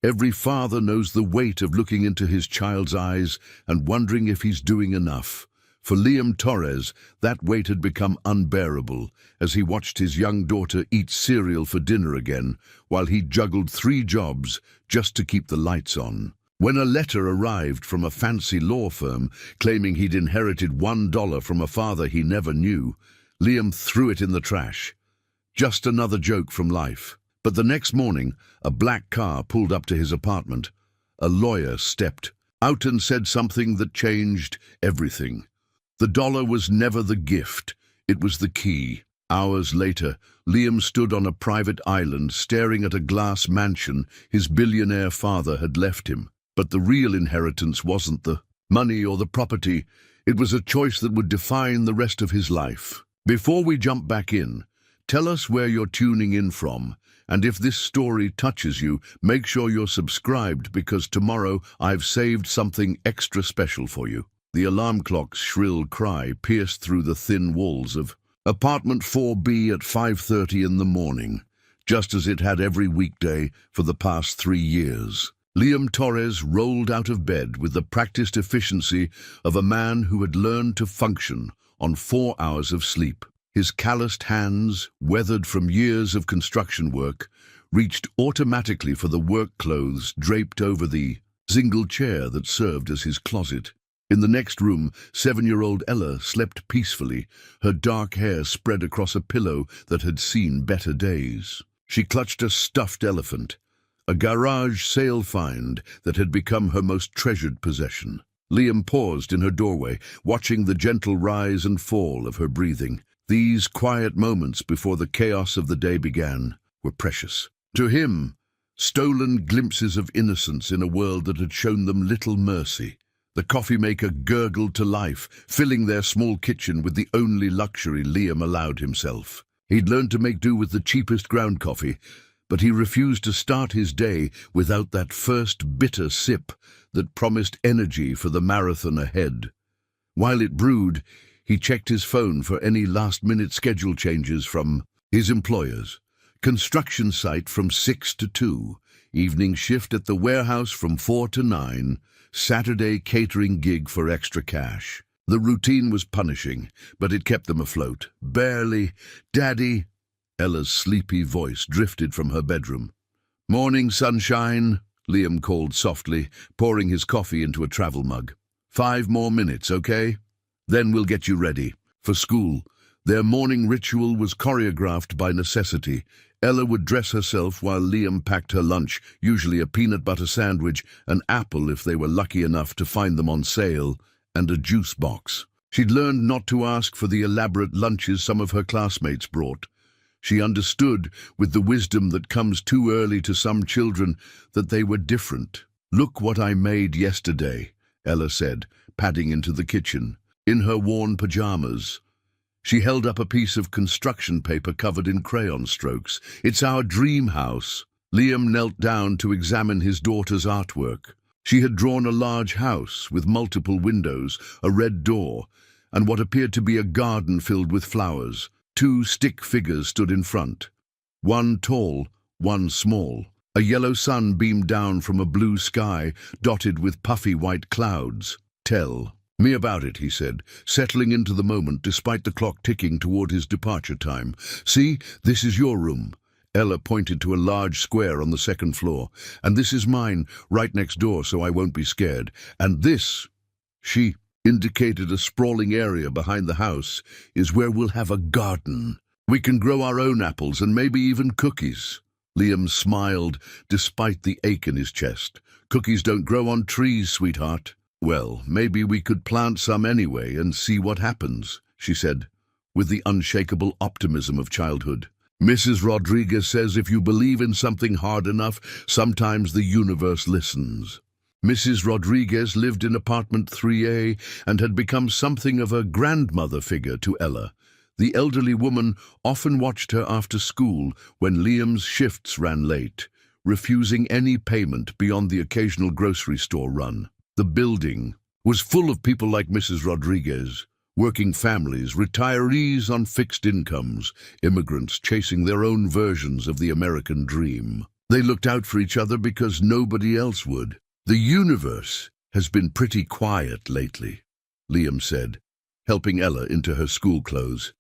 Every father knows the weight of looking into his child's eyes and wondering if he's doing enough. For Liam Torres, that weight had become unbearable as he watched his young daughter eat cereal for dinner again, while he juggled 3 jobs just to keep the lights on. When a letter arrived from a fancy law firm claiming he'd inherited $1 from a father he never knew, Liam threw it in the trash. Just another joke from life. But the next morning, a black car pulled up to his apartment. A lawyer stepped out and said something that changed everything. The dollar was never the gift, it was the key. Hours later, Liam stood on a private island staring at a glass mansion his billionaire father had left him. But the real inheritance wasn't the money or the property. It was a choice that would define the rest of his life. Before we jump back in, tell us where you're tuning in from. And if this story touches you, make sure you're subscribed because tomorrow I've saved something extra special for you. The alarm clock's shrill cry pierced through the thin walls of apartment 4B at 5:30 in the morning, just as it had every weekday for the past 3 years. Liam Torres rolled out of bed with the practiced efficiency of a man who had learned to function on 4 hours of sleep. His calloused hands, weathered from years of construction work, reached automatically for the work clothes draped over the single chair that served as his closet. In the next room, 7-year-old Ella slept peacefully, her dark hair spread across a pillow that had seen better days. She clutched a stuffed elephant, a garage sale find that had become her most treasured possession. Liam paused in her doorway, watching the gentle rise and fall of her breathing. These quiet moments before the chaos of the day began were precious. To him, stolen glimpses of innocence in a world that had shown them little mercy. The coffee maker gurgled to life, filling their small kitchen with the only luxury Liam allowed himself. He'd learned to make do with the cheapest ground coffee, but he refused to start his day without that first bitter sip that promised energy for the marathon ahead. While it brewed, he checked his phone for any last-minute schedule changes from his employers. Construction site from 6 to 2, evening shift at the warehouse from 4 to 9, Saturday catering gig for extra cash. The routine was punishing, but it kept them afloat. Barely. "Daddy," Ella's sleepy voice drifted from her bedroom. "Morning, sunshine," Liam called softly, pouring his coffee into a travel mug. 5 more minutes, okay? Then we'll get you ready for school." Their morning ritual was choreographed by necessity. Ella would dress herself while Liam packed her lunch, usually a peanut butter sandwich, an apple if they were lucky enough to find them on sale, and a juice box. She'd learned not to ask for the elaborate lunches some of her classmates brought. She understood, with the wisdom that comes too early to some children, that they were different. "Look what I made yesterday," Ella said, padding into the kitchen. In her worn pajamas, she held up a piece of construction paper covered in crayon strokes. "It's our dream house." Liam knelt down to examine his daughter's artwork. She had drawn a large house with multiple windows, a red door, and what appeared to be a garden filled with flowers. 2 stick figures stood in front, one tall, one small. A yellow sun beamed down from a blue sky dotted with puffy white clouds. "Tell me about it," he said, settling into the moment despite the clock ticking toward his departure time. "See, this is your room." Ella pointed to a large square on the 2nd floor. "And this is mine, right next door, so I won't be scared. And this," she indicated a sprawling area behind the house, "is where we'll have a garden. We can grow our own apples and maybe even cookies." Liam smiled despite the ache in his chest. "Cookies don't grow on trees, sweetheart." "Well, maybe we could plant some anyway and see what happens," she said, with the unshakable optimism of childhood. "Mrs. Rodriguez says if you believe in something hard enough, sometimes the universe listens." Mrs. Rodriguez lived in apartment 3A and had become something of a grandmother figure to Ella. The elderly woman often watched her after school when Liam's shifts ran late, refusing any payment beyond the occasional grocery store run. The building was full of people like Mrs. Rodriguez, working families, retirees on fixed incomes, immigrants chasing their own versions of the American dream. They looked out for each other because nobody else would. "The universe has been pretty quiet lately," Liam said, helping Ella into her school clothes.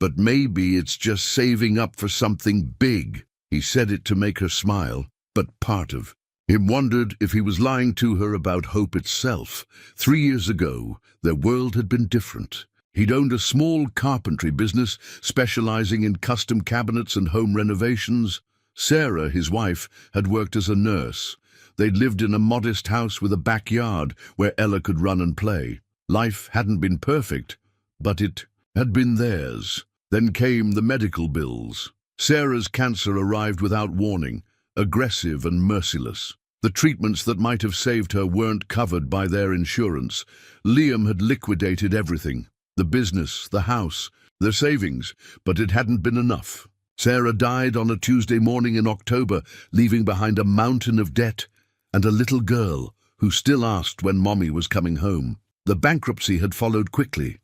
"But maybe it's just saving up for something big." He said it to make her smile, but part of him wondered if he was lying to her about hope itself. 3 years ago, their world had been different. He'd owned a small carpentry business specializing in custom cabinets and home renovations. Sarah, his wife, had worked as a nurse. They'd lived in a modest house with a backyard where Ella could run and play. Life hadn't been perfect, but it had been theirs. Then came the medical bills. Sarah's cancer arrived without warning, aggressive and merciless. The treatments that might have saved her weren't covered by their insurance. Liam had liquidated everything. The business, the house, their savings, but it hadn't been enough. Sarah died on a Tuesday morning in October, leaving behind a mountain of debt and a little girl who still asked when Mommy was coming home. The bankruptcy had followed quickly.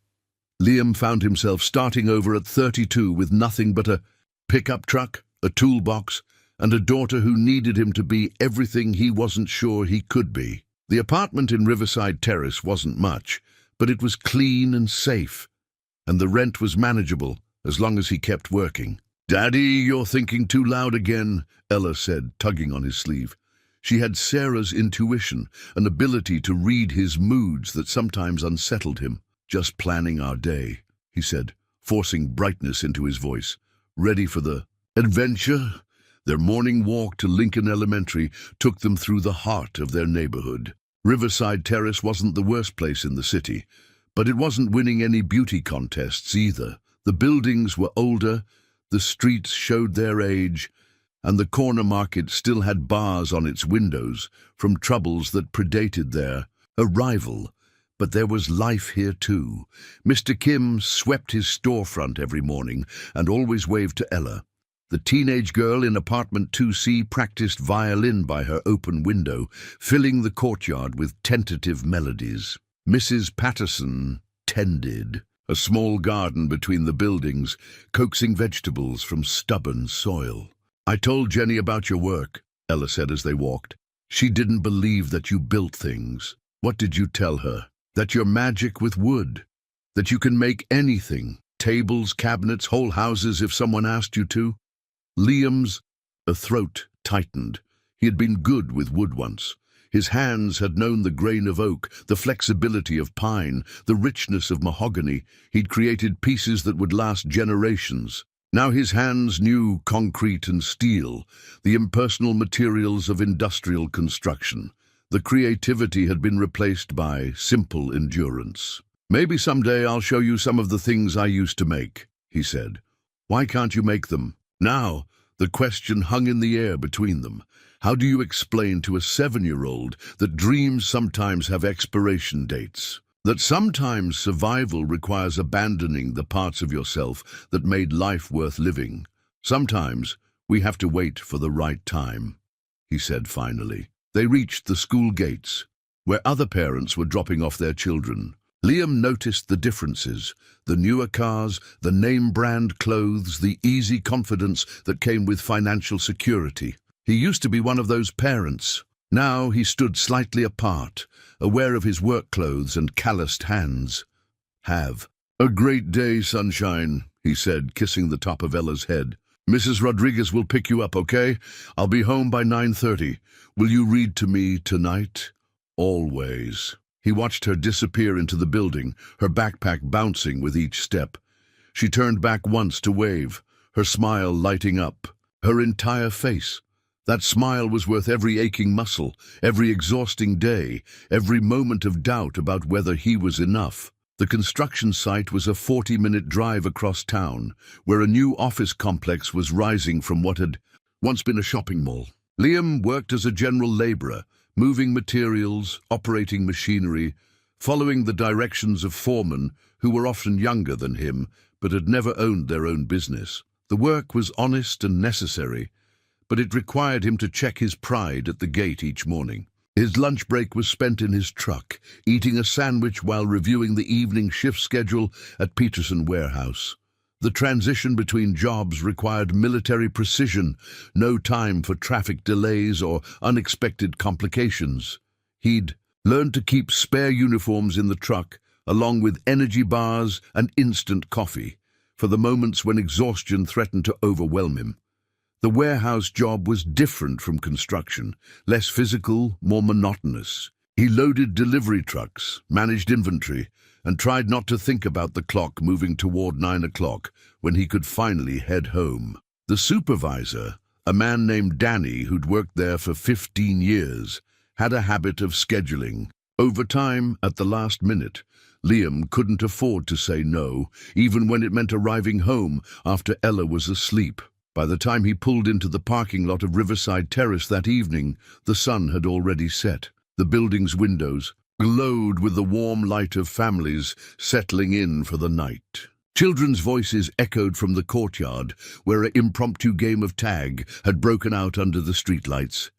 Liam found himself starting over at 32 with nothing but a pickup truck, a toolbox, and a daughter who needed him to be everything he wasn't sure he could be. The apartment in Riverside Terrace wasn't much, but it was clean and safe, and the rent was manageable as long as he kept working. "Daddy, you're thinking too loud again," Ella said, tugging on his sleeve. She had Sarah's intuition, an ability to read his moods that sometimes unsettled him. "Just planning our day," he said, forcing brightness into his voice. "Ready for the adventure?" Their morning walk to Lincoln Elementary took them through the heart of their neighborhood. Riverside Terrace wasn't the worst place in the city, but it wasn't winning any beauty contests either. The buildings were older, the streets showed their age, and the corner market still had bars on its windows from troubles that predated their arrival. But there was life here too. Mr. Kim swept his storefront every morning and always waved to Ella. The teenage girl in apartment 2C practiced violin by her open window, filling the courtyard with tentative melodies. Mrs. Patterson tended a small garden between the buildings, coaxing vegetables from stubborn soil. "I told Jenny about your work," Ella said as they walked. "She didn't believe that you built things." "What did you tell her?" "That you're magic with wood. That you can make anything. Tables, cabinets, whole houses if someone asked you to." Liam's throat tightened. He had been good with wood once. His hands had known the grain of oak, the flexibility of pine, the richness of mahogany. He'd created pieces that would last generations. Now his hands knew concrete and steel, the impersonal materials of industrial construction. The creativity had been replaced by simple endurance. "Maybe someday I'll show you some of the things I used to make," he said. "Why can't you make them now?" The question hung in the air between them. How do you explain to a 7-year-old that dreams sometimes have expiration dates? That sometimes survival requires abandoning the parts of yourself that made life worth living? "Sometimes we have to wait for the right time," he said finally. They reached the school gates, where other parents were dropping off their children. Liam noticed the differences, the newer cars, the name-brand clothes, the easy confidence that came with financial security. He used to be one of those parents. Now he stood slightly apart, aware of his work clothes and calloused hands. "Have a great day, sunshine," he said, kissing the top of Ella's head. "Mrs. Rodriguez will pick you up, okay? I'll be home by 9:30. Will you read to me tonight?" "Always." He watched her disappear into the building, her backpack bouncing with each step. She turned back once to wave, her smile lighting up, her entire face. That smile was worth every aching muscle, every exhausting day, every moment of doubt about whether he was enough. The construction site was a 40-minute drive across town, where a new office complex was rising from what had once been a shopping mall. Liam worked as a general laborer, moving materials, operating machinery, following the directions of foremen who were often younger than him but had never owned their own business. The work was honest and necessary, but it required him to check his pride at the gate each morning. His lunch break was spent in his truck, eating a sandwich while reviewing the evening shift schedule at Peterson Warehouse. The transition between jobs required military precision, no time for traffic delays or unexpected complications. He'd learned to keep spare uniforms in the truck, along with energy bars and instant coffee, for the moments when exhaustion threatened to overwhelm him. The warehouse job was different from construction, less physical, more monotonous. He loaded delivery trucks, managed inventory, and tried not to think about the clock moving toward 9 o'clock when he could finally head home. The supervisor, a man named Danny who'd worked there for 15 years, had a habit of scheduling. Overtime at the last minute. Liam couldn't afford to say no, even when it meant arriving home after Ella was asleep. By the time he pulled into the parking lot of Riverside Terrace that evening, the sun had already set. The building's windows glowed with the warm light of families settling in for the night. Children's voices echoed from the courtyard, where an impromptu game of tag had broken out under the streetlights.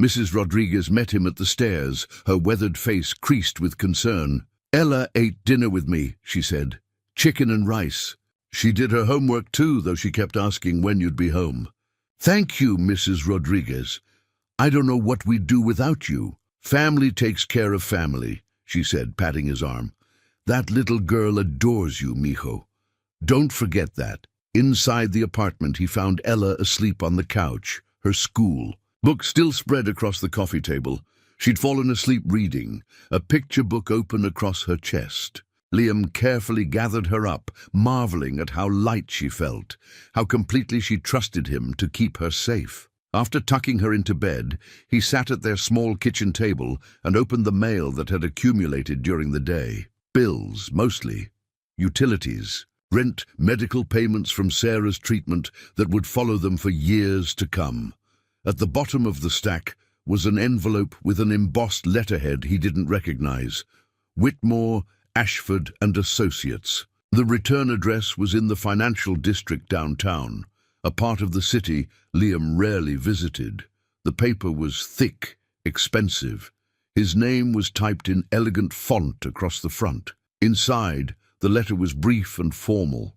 Mrs. Rodriguez met him at the stairs, her weathered face creased with concern. "Ella ate dinner with me," she said. "Chicken and rice. She did her homework too, though she kept asking when you'd be home." "Thank you, Mrs. Rodriguez. I don't know what we'd do without you." "Family takes care of family," she said, patting his arm. "That little girl adores you, mijo. Don't forget that." Inside the apartment, he found Ella asleep on the couch, her school. Books still spread across the coffee table. She'd fallen asleep reading, a picture book open across her chest. Liam carefully gathered her up, marveling at how light she felt, how completely she trusted him to keep her safe. After tucking her into bed, he sat at their small kitchen table and opened the mail that had accumulated during the day. Bills, mostly. Utilities. Rent, medical payments from Sarah's treatment that would follow them for years to come. At the bottom of the stack was an envelope with an embossed letterhead he didn't recognize. Whitmore, Ashford and Associates. The return address was in the financial district downtown, a part of the city Liam rarely visited. The paper was thick, expensive. His name was typed in elegant font across the front. Inside, the letter was brief and formal.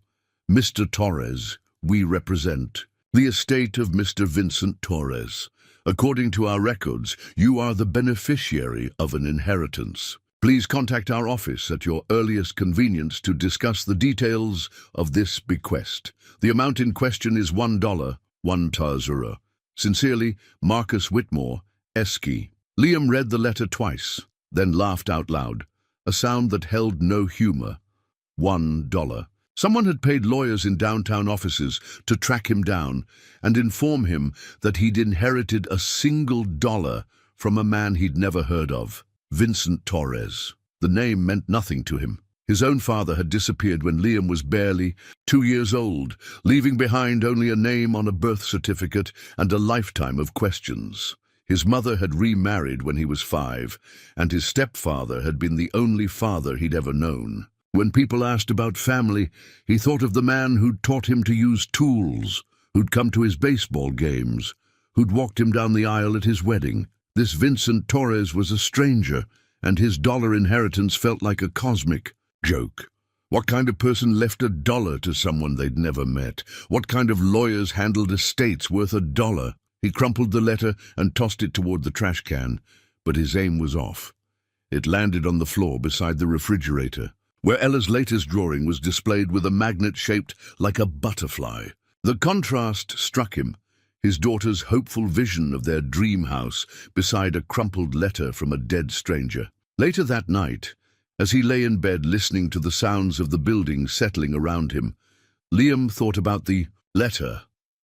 "Mr. Torres, we represent the estate of Mr. Vincent Torres. According to our records, you are the beneficiary of an inheritance. Please contact our office at your earliest convenience to discuss the details of this bequest. The amount in question is $1, one tazura. Sincerely, Marcus Whitmore, Esky." Liam read the letter twice, then laughed out loud, a sound that held no humor. $1. Someone had paid lawyers in downtown offices to track him down and inform him that he'd inherited a single dollar from a man he'd never heard of. Vincent Torres. The name meant nothing to him. His own father had disappeared when Liam was barely 2 years old, leaving behind only a name on a birth certificate and a lifetime of questions. His mother had remarried when he was 5, and his stepfather had been the only father he'd ever known. When people asked about family, he thought of the man who'd taught him to use tools, who'd come to his baseball games, who'd walked him down the aisle at his wedding. This Vincent Torres was a stranger, and his dollar inheritance felt like a cosmic joke. What kind of person left $1 to someone they'd never met? What kind of lawyers handled estates worth $1? He crumpled the letter and tossed it toward the trash can, but his aim was off. It landed on the floor beside the refrigerator, where Ella's latest drawing was displayed with a magnet shaped like a butterfly. The contrast struck him, his daughter's hopeful vision of their dream house beside a crumpled letter from a dead stranger. Later that night, as he lay in bed listening to the sounds of the building settling around him, Liam thought about the letter,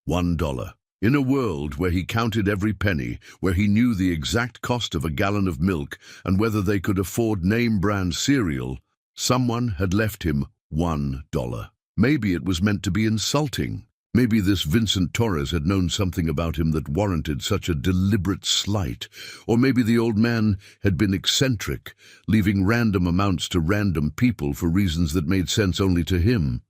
$1. In a world where he counted every penny, where he knew the exact cost of a gallon of milk and whether they could afford name-brand cereal, someone had left him $1. Maybe it was meant to be insulting. Maybe this Vincent Torres had known something about him that warranted such a deliberate slight. Or maybe the old man had been eccentric, leaving random amounts to random people for reasons that made sense only to him.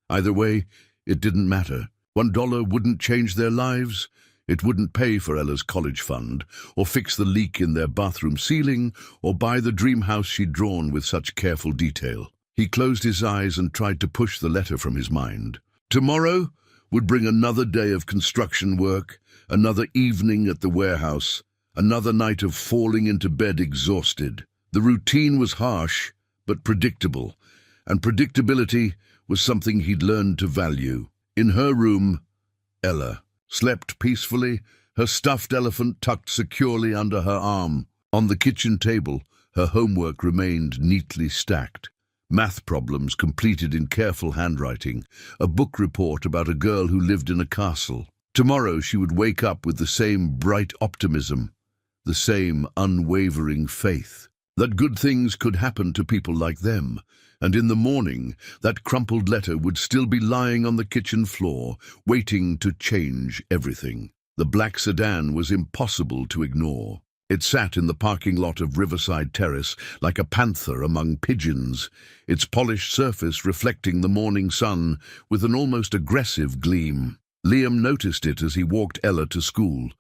Either way, it didn't matter. $1 wouldn't change their lives. It wouldn't pay for Ella's college fund, or fix the leak in their bathroom ceiling, or buy the dream house she'd drawn with such careful detail. He closed his eyes and tried to push the letter from his mind. Tomorrow would bring another day of construction work, another evening at the warehouse, another night of falling into bed exhausted. The routine was harsh, but predictable, and predictability was something he'd learned to value. In her room, Ella slept peacefully, her stuffed elephant tucked securely under her arm. On the kitchen table, her homework remained neatly stacked. Math problems completed in careful handwriting, a book report about a girl who lived in a castle. Tomorrow she would wake up with the same bright optimism, the same unwavering faith that good things could happen to people like them, and in the morning that crumpled letter would still be lying on the kitchen floor, waiting to change everything. The black sedan was impossible to ignore. It sat in the parking lot of Riverside Terrace like a panther among pigeons, its polished surface reflecting the morning sun with an almost aggressive gleam. Liam noticed it as he walked Ella to school,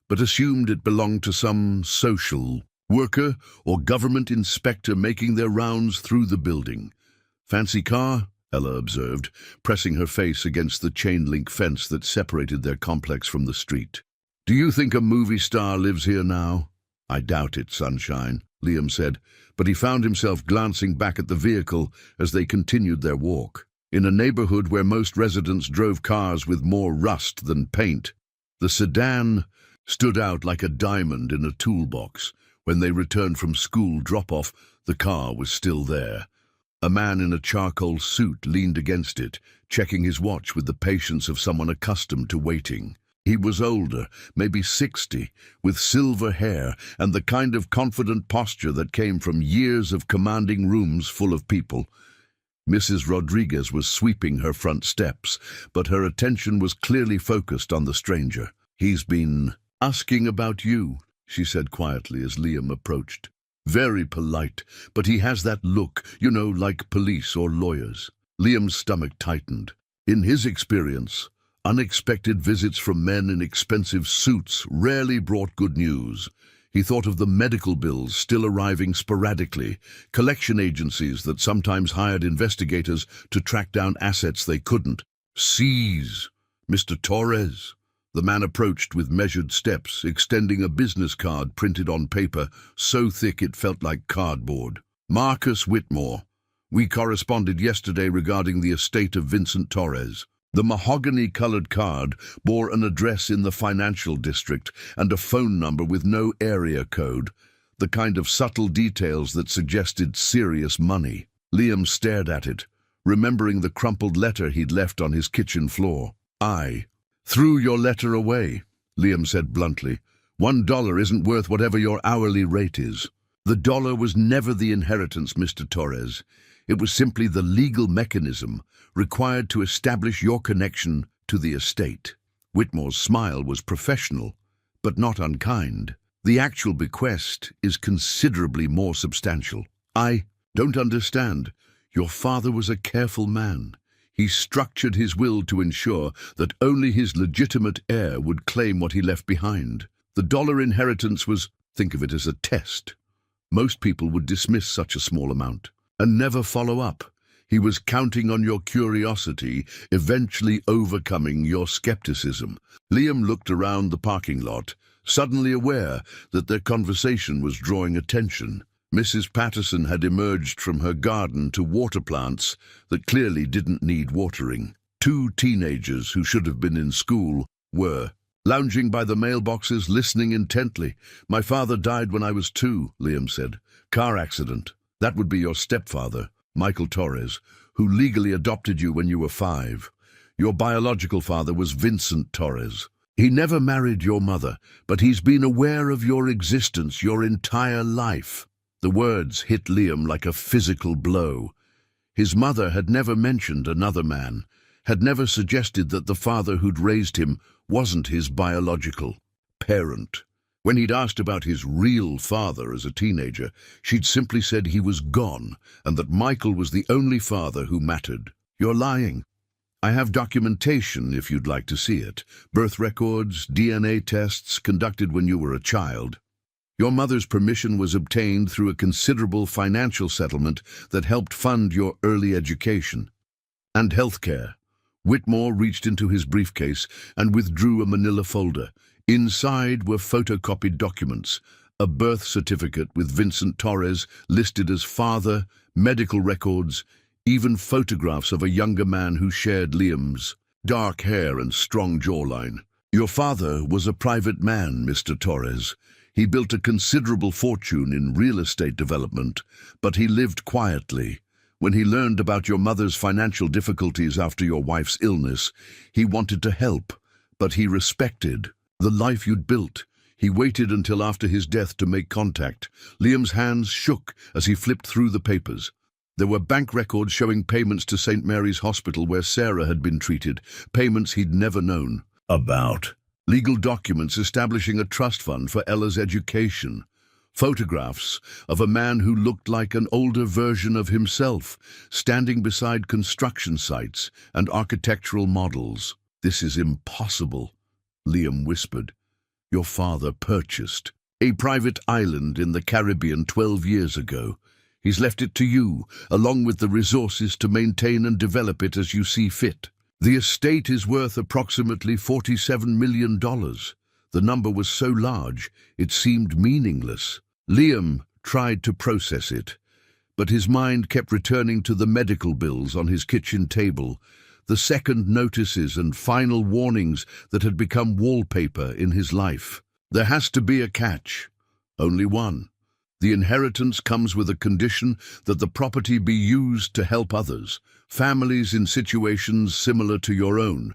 but assumed it belonged to some social worker or government inspector making their rounds through the building. "Fancy car?" Ella observed, pressing her face against the chain-link fence that separated their complex from the street. "Do you think a movie star lives here now?" "I doubt it, sunshine," Liam said, but he found himself glancing back at the vehicle as they continued their walk. In a neighborhood where most residents drove cars with more rust than paint, the sedan stood out like a diamond in a toolbox. When they returned from school drop-off, the car was still there. A man in a charcoal suit leaned against it, checking his watch with the patience of someone accustomed to waiting. He was older, maybe 60, with silver hair and the kind of confident posture that came from years of commanding rooms full of people. Mrs. Rodriguez was sweeping her front steps, but her attention was clearly focused on the stranger. "He's been asking about you," she said quietly as Liam approached. "Very polite, but he has that look, like police or lawyers." Liam's stomach tightened. In his experience, unexpected visits from men in expensive suits rarely brought good news. He thought of the medical bills still arriving sporadically, collection agencies that sometimes hired investigators to track down assets they couldn't seize. "Mr. Torres." The man approached with measured steps, extending a business card printed on paper so thick it felt like cardboard. "Marcus Whitmore. We corresponded yesterday regarding the estate of Vincent Torres." The mahogany-colored card bore an address in the financial district and a phone number with no area code, the kind of subtle details that suggested serious money. Liam stared at it, remembering the crumpled letter he'd left on his kitchen floor. "I threw your letter away," Liam said bluntly. $1 isn't worth whatever your hourly rate is." "The dollar was never the inheritance, Mr. Torres. It was simply the legal mechanism required to establish your connection to the estate." Whitmore's smile was professional, but not unkind. "The actual bequest is considerably more substantial." "I don't understand. Your father was a careful man. He structured his will to ensure that only his legitimate heir would claim what he left behind. The dollar inheritance was, think of it as a test. Most people would dismiss such a small amount and never follow up. He was counting on your curiosity, eventually overcoming your skepticism." Liam looked around the parking lot, suddenly aware that their conversation was drawing attention. Mrs. Patterson had emerged from her garden to water plants that clearly didn't need watering. Two teenagers who should have been in school were lounging by the mailboxes, listening intently. "My father died when I was 2, Liam said. "Car accident. That would be your stepfather, Michael Torres, who legally adopted you when you were 5. Your biological father was Vincent Torres. He never married your mother, but he's been aware of your existence your entire life." The words hit Liam like a physical blow. His mother had never mentioned another man, had never suggested that the father who'd raised him wasn't his biological parent. When he'd asked about his real father as a teenager, she'd simply said he was gone and that Michael was the only father who mattered. "You're lying. I have documentation if you'd like to see it. Birth records, DNA tests conducted when you were a child." Your mother's permission was obtained through a considerable financial settlement that helped fund your early education and healthcare. Whitmore reached into his briefcase and withdrew a manila folder. Inside were photocopied documents, a birth certificate with Vincent Torres listed as father, medical records, even photographs of a younger man who shared Liam's dark hair and strong jawline. Your father was a private man, Mr. Torres. He built a considerable fortune in real estate development, but he lived quietly. When he learned about your mother's financial difficulties after your wife's illness, he wanted to help, but he respected the life you'd built. He waited until after his death to make contact. Liam's hands shook as he flipped through the papers. There were bank records showing payments to St. Mary's Hospital where Sarah had been treated, payments he'd never known about. Legal documents establishing a trust fund for Ella's education. Photographs of a man who looked like an older version of himself, standing beside construction sites and architectural models. "This is impossible," Liam whispered. "Your father purchased a private island in the Caribbean 12 years ago. He's left it to you, along with the resources to maintain and develop it as you see fit. The estate is worth approximately $47 million. The number was so large, it seemed meaningless. Liam tried to process it, but his mind kept returning to the medical bills on his kitchen table, the second notices and final warnings that had become wallpaper in his life. There has to be a catch. Only one. The inheritance comes with a condition that the property be used to help others, families in situations similar to your own.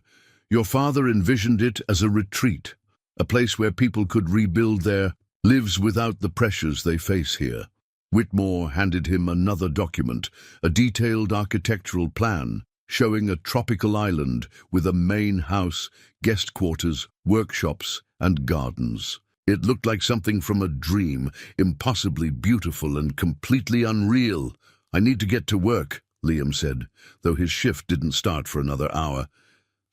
Your father envisioned it as a retreat, a place where people could rebuild their lives without the pressures they face here. Whitmore handed him another document, a detailed architectural plan showing a tropical island with a main house, guest quarters, workshops, and gardens. It looked like something from a dream, impossibly beautiful and completely unreal. "I need to get to work," Liam said, though his shift didn't start for another hour.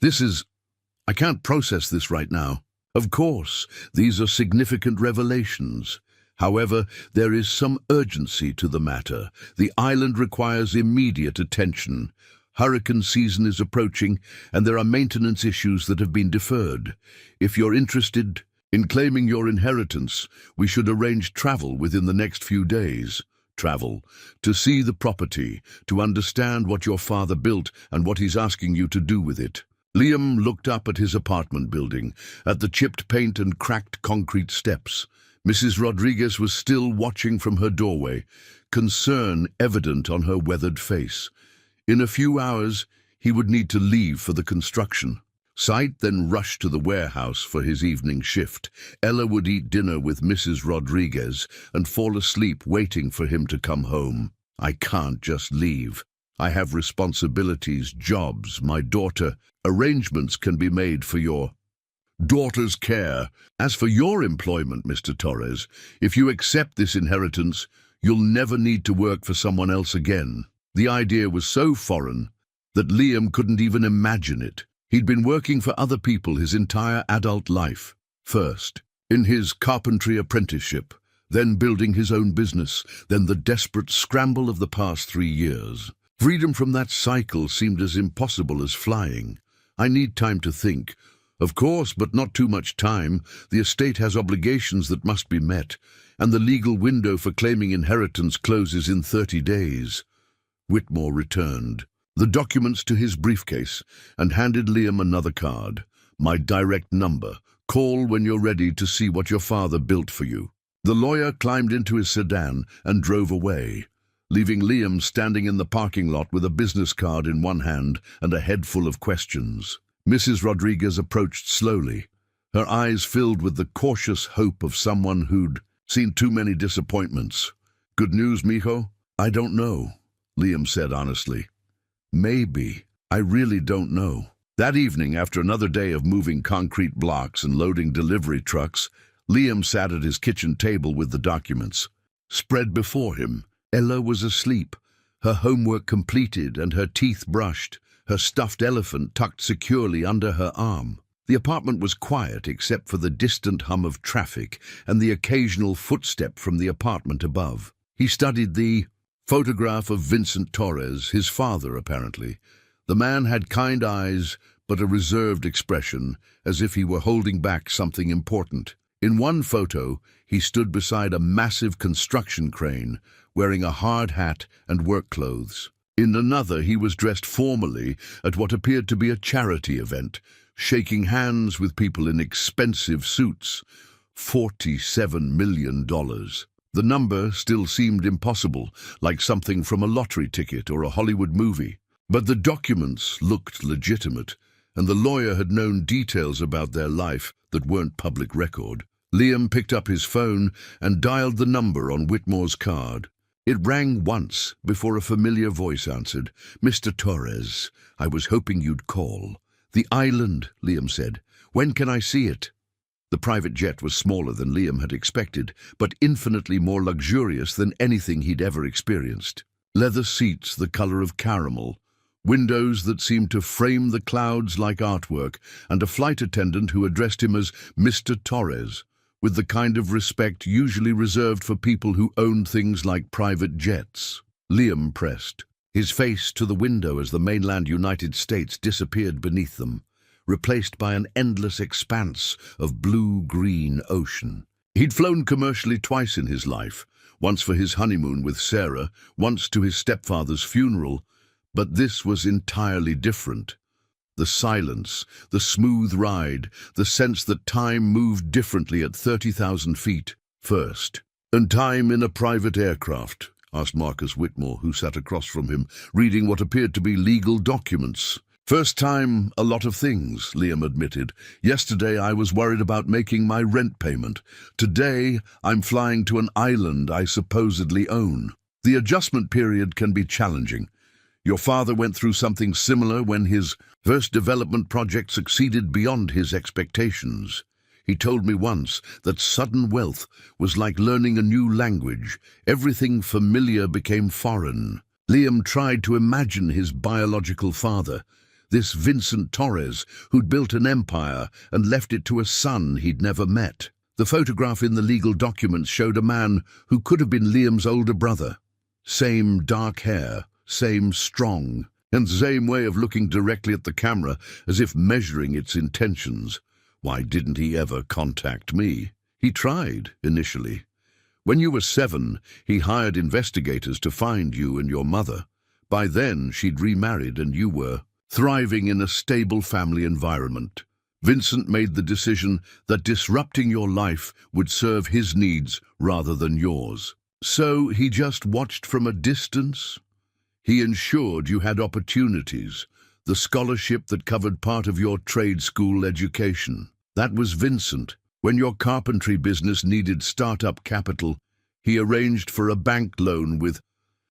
I can't process this right now." "Of course, these are significant revelations. However, there is some urgency to the matter. The island requires immediate attention. Hurricane season is approaching, and there are maintenance issues that have been deferred. If you're interested in claiming your inheritance, we should arrange travel within the next few days. Travel to see the property, to understand what your father built and what he's asking you to do with it." Liam looked up at his apartment building, at the chipped paint and cracked concrete steps. Mrs. Rodriguez was still watching from her doorway, concern evident on her weathered face. In a few hours, he would need to leave for the construction site, then rush to the warehouse for his evening shift. Ella would eat dinner with Mrs. Rodriguez and fall asleep waiting for him to come home. "I can't just leave. I have responsibilities, jobs, my daughter. Arrangements can be made for your daughter's care. As for your employment, Mr. Torres, if you accept this inheritance, you'll never need to work for someone else again." The idea was so foreign that Liam couldn't even imagine it. He'd been working for other people his entire adult life. First, in his carpentry apprenticeship, then building his own business, then the desperate scramble of the past 3 years. Freedom from that cycle seemed as impossible as flying. "I need time to think." "Of course, but not too much time. The estate has obligations that must be met, and the legal window for claiming inheritance closes in 30 days. Whitmore returned the documents to his briefcase and handed Liam another card. "My direct number. Call when you're ready to see what your father built for you." The lawyer climbed into his sedan and drove away, leaving Liam standing in the parking lot with a business card in one hand and a head full of questions. Mrs. Rodriguez approached slowly, her eyes filled with the cautious hope of someone who'd seen too many disappointments. "Good news, mijo?" "I don't know," Liam said honestly. "Maybe. I really don't know." That evening, after another day of moving concrete blocks and loading delivery trucks, Liam sat at his kitchen table with the documents spread before him. Ella was asleep, her homework completed and her teeth brushed, her stuffed elephant tucked securely under her arm. The apartment was quiet except for the distant hum of traffic and the occasional footstep from the apartment above. He studied the photograph of Vincent Torres, his father apparently. The man had kind eyes but a reserved expression, as if he were holding back something important. In one photo, he stood beside a massive construction crane, wearing a hard hat and work clothes. In another, he was dressed formally at what appeared to be a charity event, shaking hands with people in expensive suits. $47 million. The number still seemed impossible, like something from a lottery ticket or a Hollywood movie. But the documents looked legitimate, and the lawyer had known details about their life that weren't public record. Liam picked up his phone and dialed the number on Whitmore's card. It rang once before a familiar voice answered. "Mr. Torres, I was hoping you'd call." "The island," Liam said. "When can I see it?" The private jet was smaller than Liam had expected, but infinitely more luxurious than anything he'd ever experienced. Leather seats the color of caramel, windows that seemed to frame the clouds like artwork, and a flight attendant who addressed him as Mr. Torres, with the kind of respect usually reserved for people who owned things like private jets. Liam pressed his face to the window as the mainland United States disappeared beneath them, replaced by an endless expanse of blue-green ocean. He'd flown commercially twice in his life, once for his honeymoon with Sarah, once to his stepfather's funeral, but this was entirely different. The silence, the smooth ride, the sense that time moved differently at 30,000 feet. "First, and time in a private aircraft?" asked Marcus Whitmore, who sat across from him, reading what appeared to be legal documents. "First time, a lot of things," Liam admitted. "Yesterday I was worried about making my rent payment. Today I'm flying to an island I supposedly own. The adjustment period can be challenging. Your father went through something similar when his first development project succeeded beyond his expectations. He told me once that sudden wealth was like learning a new language. Everything familiar became foreign." Liam tried to imagine his biological father, this Vincent Torres, who'd built an empire and left it to a son he'd never met. The photograph in the legal documents showed a man who could have been Liam's older brother. Same dark hair, same strong, and same way of looking directly at the camera as if measuring its intentions. Why didn't he ever contact me? He tried, initially. When you were 7, he hired investigators to find you and your mother. By then, she'd remarried and you were thriving in a stable family environment. Vincent made the decision that disrupting your life would serve his needs rather than yours. So he just watched from a distance? He ensured you had opportunities, the scholarship that covered part of your trade school education. That was Vincent. When your carpentry business needed startup capital, he arranged for a bank loan with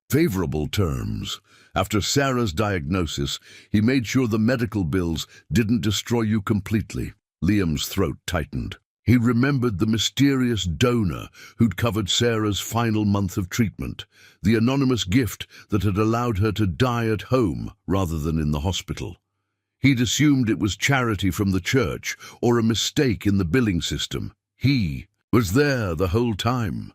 favorable terms. After Sarah's diagnosis, he made sure the medical bills didn't destroy you completely. Liam's throat tightened. He remembered the mysterious donor who'd covered Sarah's final month of treatment, the anonymous gift that had allowed her to die at home rather than in the hospital. He'd assumed it was charity from the church or a mistake in the billing system. He was there the whole time,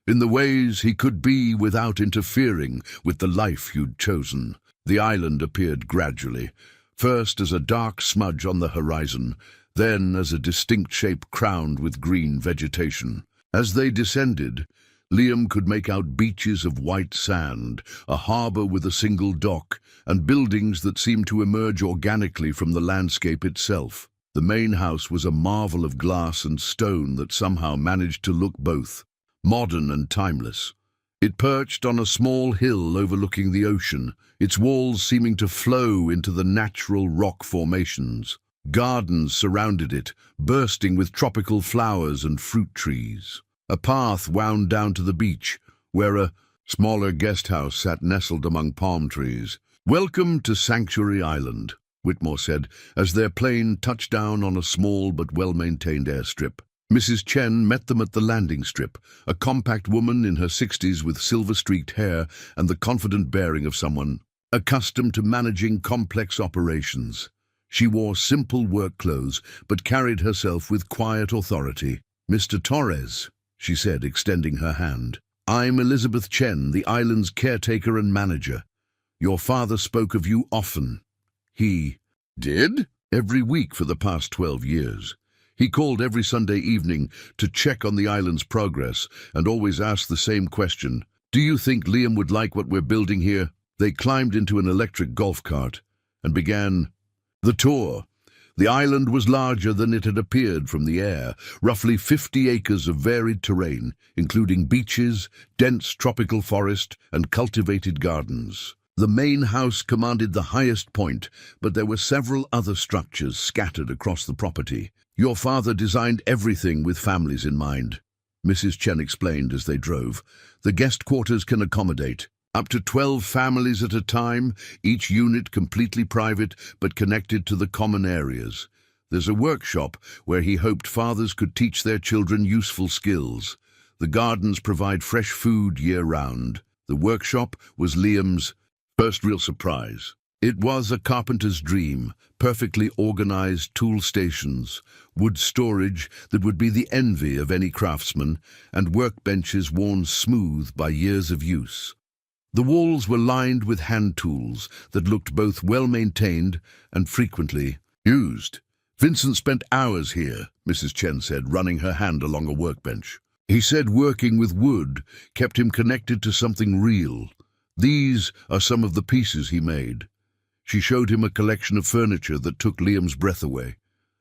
in the ways he could be without interfering with the life you'd chosen. The island appeared gradually, first as a dark smudge on the horizon, then as a distinct shape crowned with green vegetation. As they descended, Liam could make out beaches of white sand, a harbour with a single dock, and buildings that seemed to emerge organically from the landscape itself. The main house was a marvel of glass and stone that somehow managed to look both modern and timeless. It perched on a small hill overlooking the ocean, its walls seeming to flow into the natural rock formations. Gardens surrounded it, bursting with tropical flowers and fruit trees. A path wound down to the beach, where a smaller guest house sat nestled among palm trees. "Welcome to Sanctuary Island," Whitmore said, as their plane touched down on a small but well-maintained airstrip. Mrs. Chen met them at the landing strip, a compact woman in her 60s with silver-streaked hair and the confident bearing of someone accustomed to managing complex operations. She wore simple work clothes, but carried herself with quiet authority. "Mr. Torres," she said, extending her hand. "I'm Elizabeth Chen, the island's caretaker and manager. Your father spoke of you often." "He did?" "Every week for the past 12 years. He called every Sunday evening to check on the island's progress and always asked the same question. Do you think Liam would like what we're building here?" They climbed into an electric golf cart and began the tour. The island was larger than it had appeared from the air, roughly 50 acres of varied terrain, including beaches, dense tropical forest, and cultivated gardens. The main house commanded the highest point, but there were several other structures scattered across the property. "Your father designed everything with families in mind," Mrs. Chen explained as they drove. "The guest quarters can accommodate up to 12 families at a time, each unit completely private but connected to the common areas. There's a workshop where he hoped fathers could teach their children useful skills. The gardens provide fresh food year-round." The workshop was Liam's first real surprise. It was a carpenter's dream, perfectly organized tool stations, wood storage that would be the envy of any craftsman, and workbenches worn smooth by years of use. The walls were lined with hand tools that looked both well-maintained and frequently used. "Vincent spent hours here," Mrs. Chen said, running her hand along a workbench. "He said working with wood kept him connected to something real. These are some of the pieces he made." She showed him a collection of furniture that took Liam's breath away.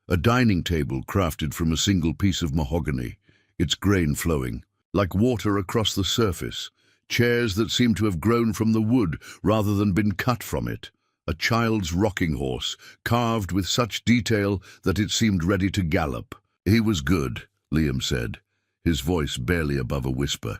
A dining table crafted from a single piece of mahogany, its grain flowing, like water across the surface. Chairs that seemed to have grown from the wood rather than been cut from it. A child's rocking horse, carved with such detail that it seemed ready to gallop. "He was good," Liam said, his voice barely above a whisper.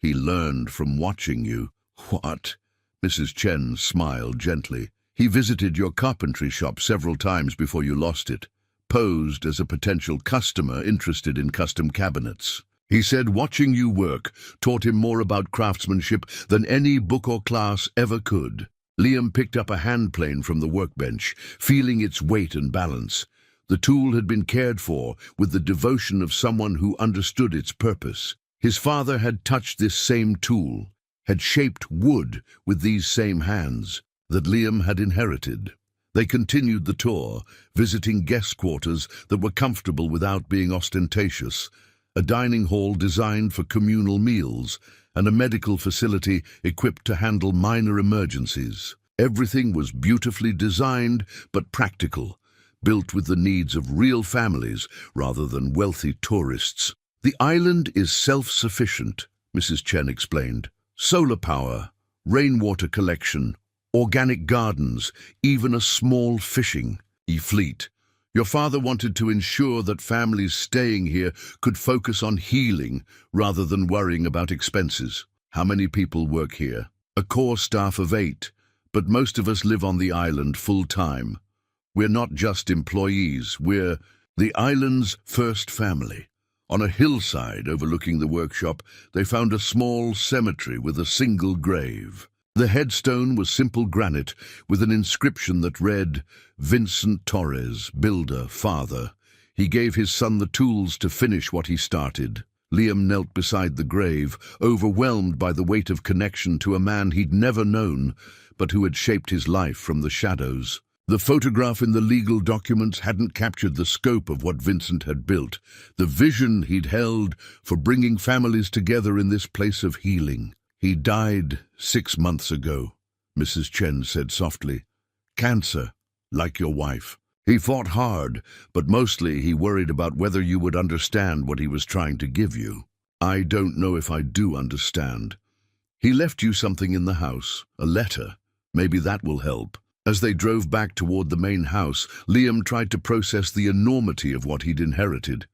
"He learned from watching you." "What?" Mrs. Chen smiled gently. "He visited your carpentry shop several times before you lost it, posed as a potential customer interested in custom cabinets. He said watching you work taught him more about craftsmanship than any book or class ever could." Liam picked up a hand plane from the workbench, feeling its weight and balance. The tool had been cared for with the devotion of someone who understood its purpose. His father had touched this same tool, had shaped wood with these same hands that Liam had inherited. They continued the tour, visiting guest quarters that were comfortable without being ostentatious, a dining hall designed for communal meals, and a medical facility equipped to handle minor emergencies. Everything was beautifully designed but practical, built with the needs of real families rather than wealthy tourists. "The island is self-sufficient," Mrs. Chen explained. "Solar power, rainwater collection, organic gardens, even a small fishing fleet. Your father wanted to ensure that families staying here could focus on healing rather than worrying about expenses." "How many people work here?" "A core staff of 8, but most of us live on the island full-time. We're not just employees, we're the island's first family." On a hillside overlooking the workshop, they found a small cemetery with a single grave. The headstone was simple granite with an inscription that read, "Vincent Torres, builder, father. He gave his son the tools to finish what he started." Liam knelt beside the grave, overwhelmed by the weight of connection to a man he'd never known, but who had shaped his life from the shadows. The photograph in the legal documents hadn't captured the scope of what Vincent had built, the vision he'd held for bringing families together in this place of healing. "He died 6 months ago," Mrs. Chen said softly. "Cancer, like your wife. He fought hard, but mostly he worried about whether you would understand what he was trying to give you." "I don't know if I do understand. He left you something in the house, a letter. Maybe that will help." As they drove back toward the main house, Liam tried to process the enormity of what he'd inherited.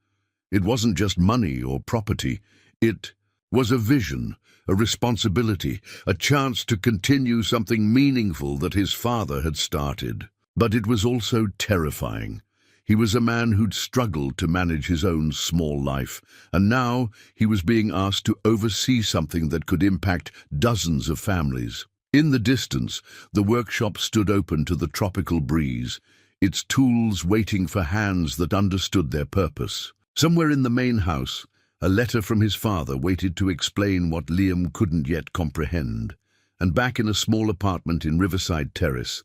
It wasn't just money or property. It was a vision, a responsibility, a chance to continue something meaningful that his father had started. But it was also terrifying. He was a man who'd struggled to manage his own small life, and now he was being asked to oversee something that could impact dozens of families. In the distance, the workshop stood open to the tropical breeze, its tools waiting for hands that understood their purpose. Somewhere in the main house, a letter from his father waited to explain what Liam couldn't yet comprehend. And back in a small apartment in Riverside Terrace,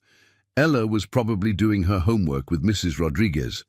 Ella was probably doing her homework with Mrs. Rodriguez,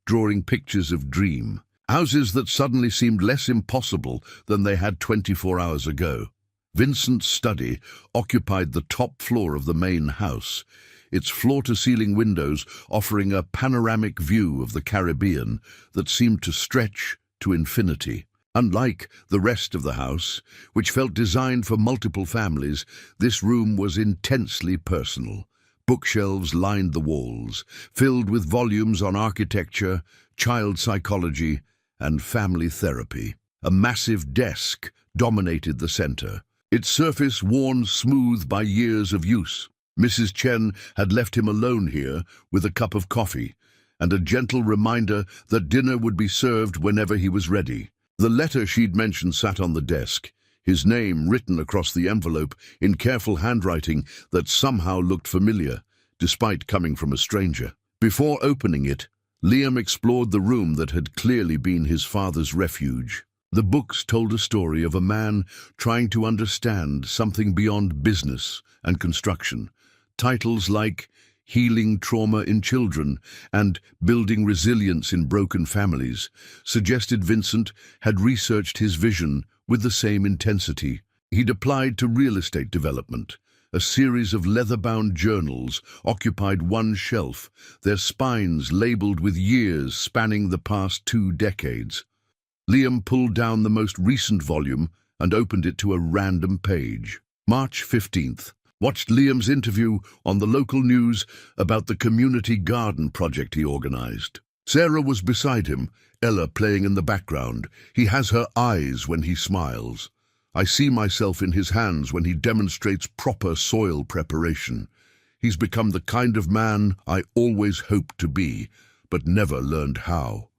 drawing pictures of dream houses that suddenly seemed less impossible than they had 24 hours ago. Vincent's study occupied the top floor of the main house, its floor-to-ceiling windows offering a panoramic view of the Caribbean that seemed to stretch to infinity. Unlike the rest of the house, which felt designed for multiple families, this room was intensely personal. Bookshelves lined the walls, filled with volumes on architecture, child psychology, and family therapy. A massive desk dominated the center, its surface worn smooth by years of use. Mrs. Chen had left him alone here with a cup of coffee and a gentle reminder that dinner would be served whenever he was ready. The letter she'd mentioned sat on the desk, his name written across the envelope in careful handwriting that somehow looked familiar, despite coming from a stranger. Before opening it, Liam explored the room that had clearly been his father's refuge. The books told a story of a man trying to understand something beyond business and construction. Titles like Healing Trauma in Children and Building Resilience in Broken Families suggested Vincent had researched his vision with the same intensity. He'd applied to real estate development. A series of leather-bound journals occupied one shelf, their spines labeled with years spanning the past 2 decades. Liam pulled down the most recent volume and opened it to a random page. March 15th. Watched Liam's interview on the local news about the community garden project he organized. Sarah was beside him, Ella playing in the background. He has her eyes when he smiles. I see myself in his hands when he demonstrates proper soil preparation. He's become the kind of man I always hoped to be, but never learned how.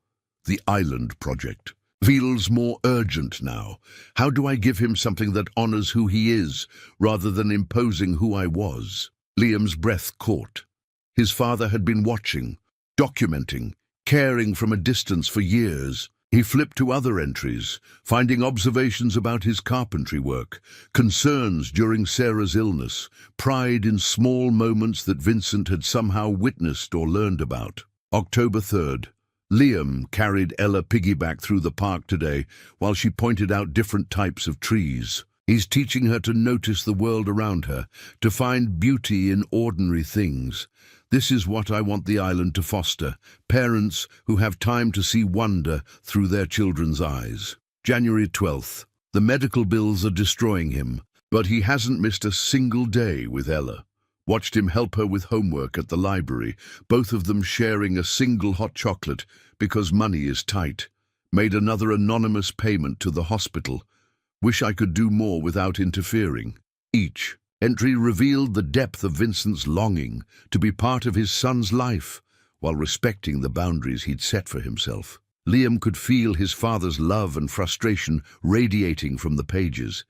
The Island Project feels more urgent now. How do I give him something that honors who he is, rather than imposing who I was? Liam's breath caught. His father had been watching, documenting, caring from a distance for years. He flipped to other entries, finding observations about his carpentry work, concerns during Sarah's illness, pride in small moments that Vincent had somehow witnessed or learned about. October 3rd. Liam carried Ella piggyback through the park today while she pointed out different types of trees. He's teaching her to notice the world around her, to find beauty in ordinary things. This is what I want the island to foster, parents who have time to see wonder through their children's eyes. January 12th. The medical bills are destroying him, but he hasn't missed a single day with Ella. Watched him help her with homework at the library, both of them sharing a single hot chocolate because money is tight. Made another anonymous payment to the hospital. Wish I could do more without interfering. Each entry revealed the depth of Vincent's longing to be part of his son's life, while respecting the boundaries he'd set for himself. Liam could feel his father's love and frustration radiating from the pages,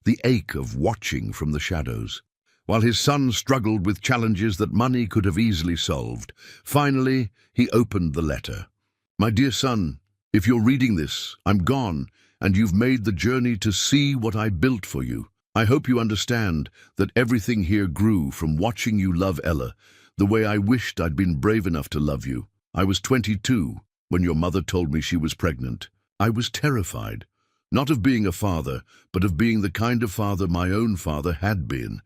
the ache of watching from the shadows. While his son struggled with challenges that money could have easily solved, finally he opened the letter. My dear son, if you're reading this, I'm gone, and you've made the journey to see what I built for you. I hope you understand that everything here grew from watching you love Ella, the way I wished I'd been brave enough to love you. I was 22 when your mother told me she was pregnant. I was terrified, not of being a father, but of being the kind of father my own father had been.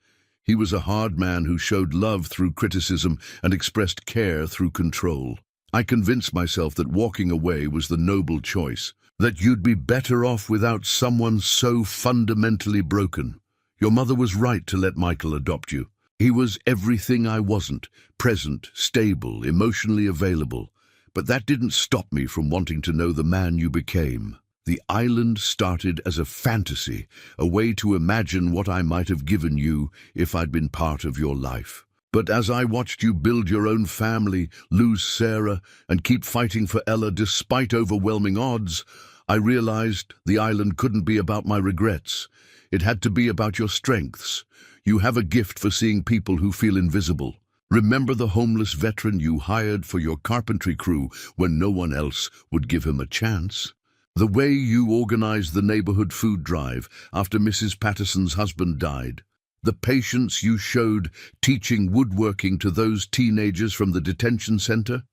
He was a hard man who showed love through criticism and expressed care through control. I convinced myself that walking away was the noble choice, that you'd be better off without someone so fundamentally broken. Your mother was right to let Michael adopt you. He was everything I wasn't, present, stable, emotionally available. But that didn't stop me from wanting to know the man you became. The island started as a fantasy, a way to imagine what I might have given you if I'd been part of your life. But as I watched you build your own family, lose Sarah, and keep fighting for Ella despite overwhelming odds, I realized the island couldn't be about my regrets. It had to be about your strengths. You have a gift for seeing people who feel invisible. Remember the homeless veteran you hired for your carpentry crew when no one else would give him a chance? The way you organized the neighborhood food drive after Mrs. Patterson's husband died? The patience you showed teaching woodworking to those teenagers from the detention center?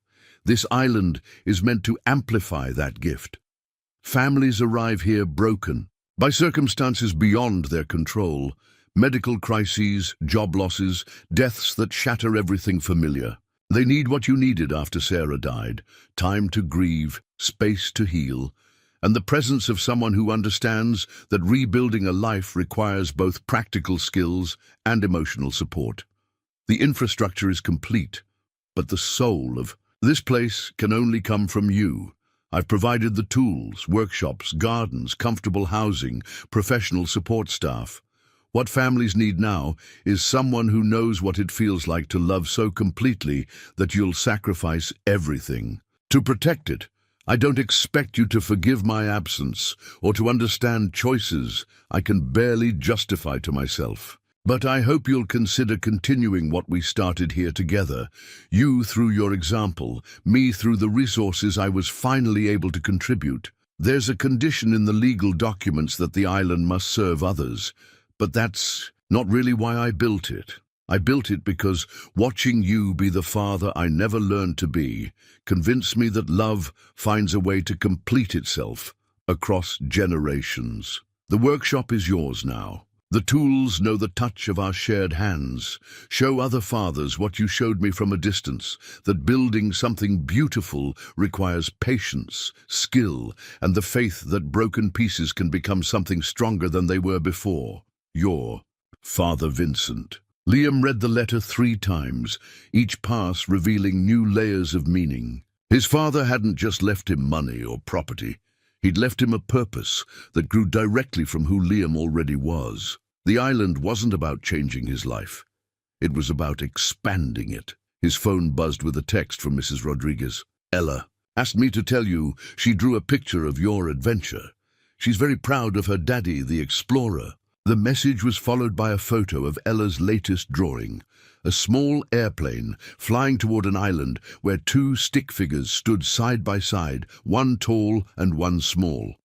This island is meant to amplify that gift. Families arrive here broken, by circumstances beyond their control, medical crises, job losses, deaths that shatter everything familiar. They need what you needed after Sarah died: time to grieve, space to heal, and the presence of someone who understands that rebuilding a life requires both practical skills and emotional support. The infrastructure is complete, but the soul of this place can only come from you. I've provided the tools, workshops, gardens, comfortable housing, professional support staff. What families need now is someone who knows what it feels like to love so completely that you'll sacrifice everything to protect it. I don't expect you to forgive my absence or to understand choices I can barely justify to myself. But I hope you'll consider continuing what we started here together. You through your example, me through the resources I was finally able to contribute. There's a condition in the legal documents that the island must serve others, but that's not really why I built it. I built it because watching you be the father I never learned to be convinced me that love finds a way to complete itself across generations. The workshop is yours now. The tools know the touch of our shared hands. Show other fathers what you showed me from a distance, that building something beautiful requires patience, skill, and the faith that broken pieces can become something stronger than they were before. Your Father Vincent. Liam read the letter 3 times, each pass revealing new layers of meaning. His father hadn't just left him money or property. He'd left him a purpose that grew directly from who Liam already was. The island wasn't about changing his life. It was about expanding it. His phone buzzed with a text from Mrs. Rodriguez. Ella asked me to tell you she drew a picture of your adventure. She's very proud of her daddy, the explorer. The message was followed by a photo of Ella's latest drawing, a small airplane flying toward an island where 2 stick figures stood side by side, one tall and one small.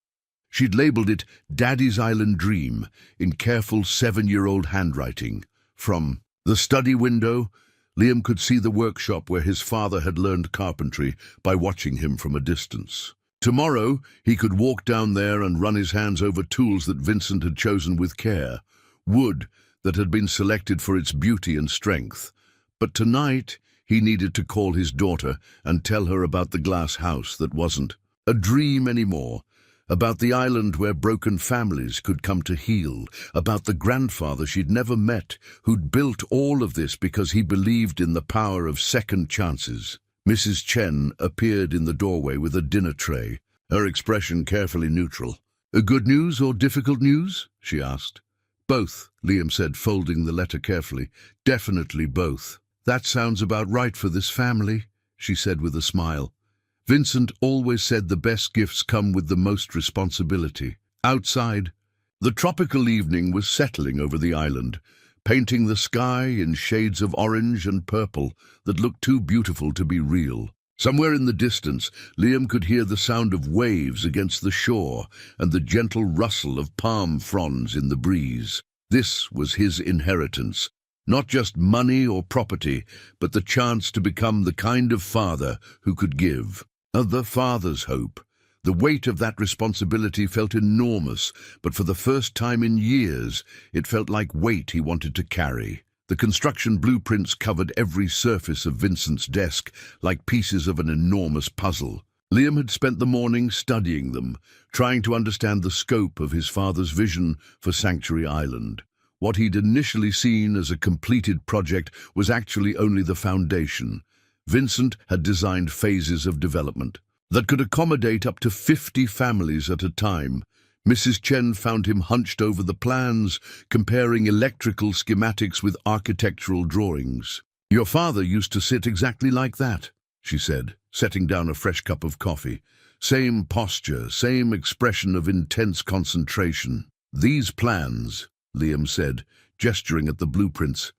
She'd labeled it Daddy's Island Dream in careful 7-year-old handwriting. From the study window, Liam could see the workshop where his father had learned carpentry by watching him from a distance. Tomorrow, he could walk down there and run his hands over tools that Vincent had chosen with care, wood that had been selected for its beauty and strength. But tonight, he needed to call his daughter and tell her about the glass house that wasn't a dream anymore, about the island where broken families could come to heal, about the grandfather she'd never met, who'd built all of this because he believed in the power of second chances. Mrs. Chen appeared in the doorway with a dinner tray, her expression carefully neutral. Good news or difficult news? She asked. Both, Liam said, folding the letter carefully. Definitely both. That sounds about right for this family, she said with a smile. Vincent always said the best gifts come with the most responsibility. Outside, the tropical evening was settling over the island, painting the sky in shades of orange and purple that looked too beautiful to be real. Somewhere in the distance, Liam could hear the sound of waves against the shore and the gentle rustle of palm fronds in the breeze. This was his inheritance, not just money or property, but the chance to become the kind of father who could give. The father's hope. The weight of that responsibility felt enormous, but for the first time in years, it felt like weight he wanted to carry. The construction blueprints covered every surface of Vincent's desk, like pieces of an enormous puzzle. Liam had spent the morning studying them, trying to understand the scope of his father's vision for Sanctuary Island. What he'd initially seen as a completed project was actually only the foundation. Vincent had designed phases of development that could accommodate up to 50 families at a time. Mrs. Chen found him hunched over the plans, comparing electrical schematics with architectural drawings. Your father used to sit exactly like that, she said, setting down a fresh cup of coffee. Same posture, same expression of intense concentration. These plans, Liam said, gesturing at the blueprints,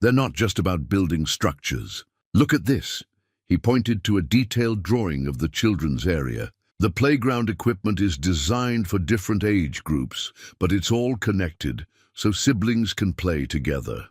They're not just about building structures. Look at this. He pointed to a detailed drawing of the children's area. The playground equipment is designed for different age groups, but it's all connected, so siblings can play together.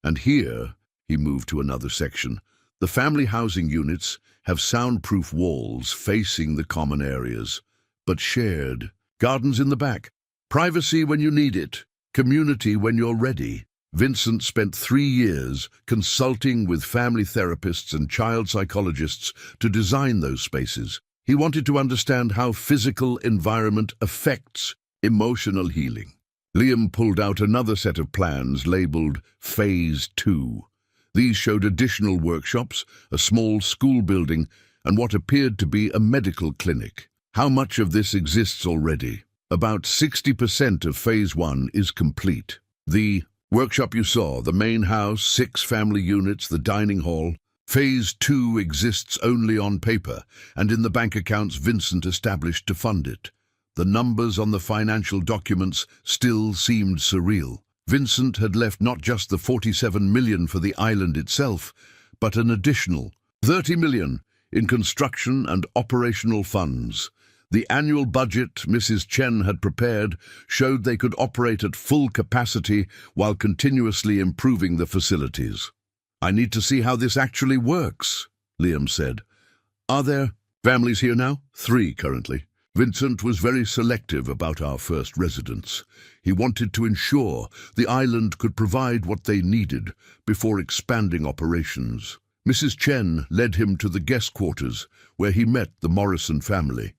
And here, he moved to another section, the family housing units have soundproof walls facing the common areas, but shared. Gardens in the back. Privacy when you need it. Community when you're ready. Vincent spent 3 years consulting with family therapists and child psychologists to design those spaces. He wanted to understand how physical environment affects emotional healing. Liam pulled out another set of plans labeled Phase 2. These showed additional workshops, a small school building, and what appeared to be a medical clinic. How much of this exists already? About 60% of Phase 1 is complete. The workshop you saw, the main house, 6 family units, the dining hall. Phase 2 exists only on paper, and in the bank accounts Vincent established to fund it. The numbers on the financial documents still seemed surreal. Vincent had left not just the 47 million for the island itself, but an additional 30 million in construction and operational funds. The annual budget Mrs. Chen had prepared showed they could operate at full capacity while continuously improving the facilities. "I need to see how this actually works," Liam said. "Are there families here now?" 3 currently. Vincent was very selective about our first residents. He wanted to ensure the island could provide what they needed before expanding operations. Mrs. Chen led him to the guest quarters, where he met the Morrison family.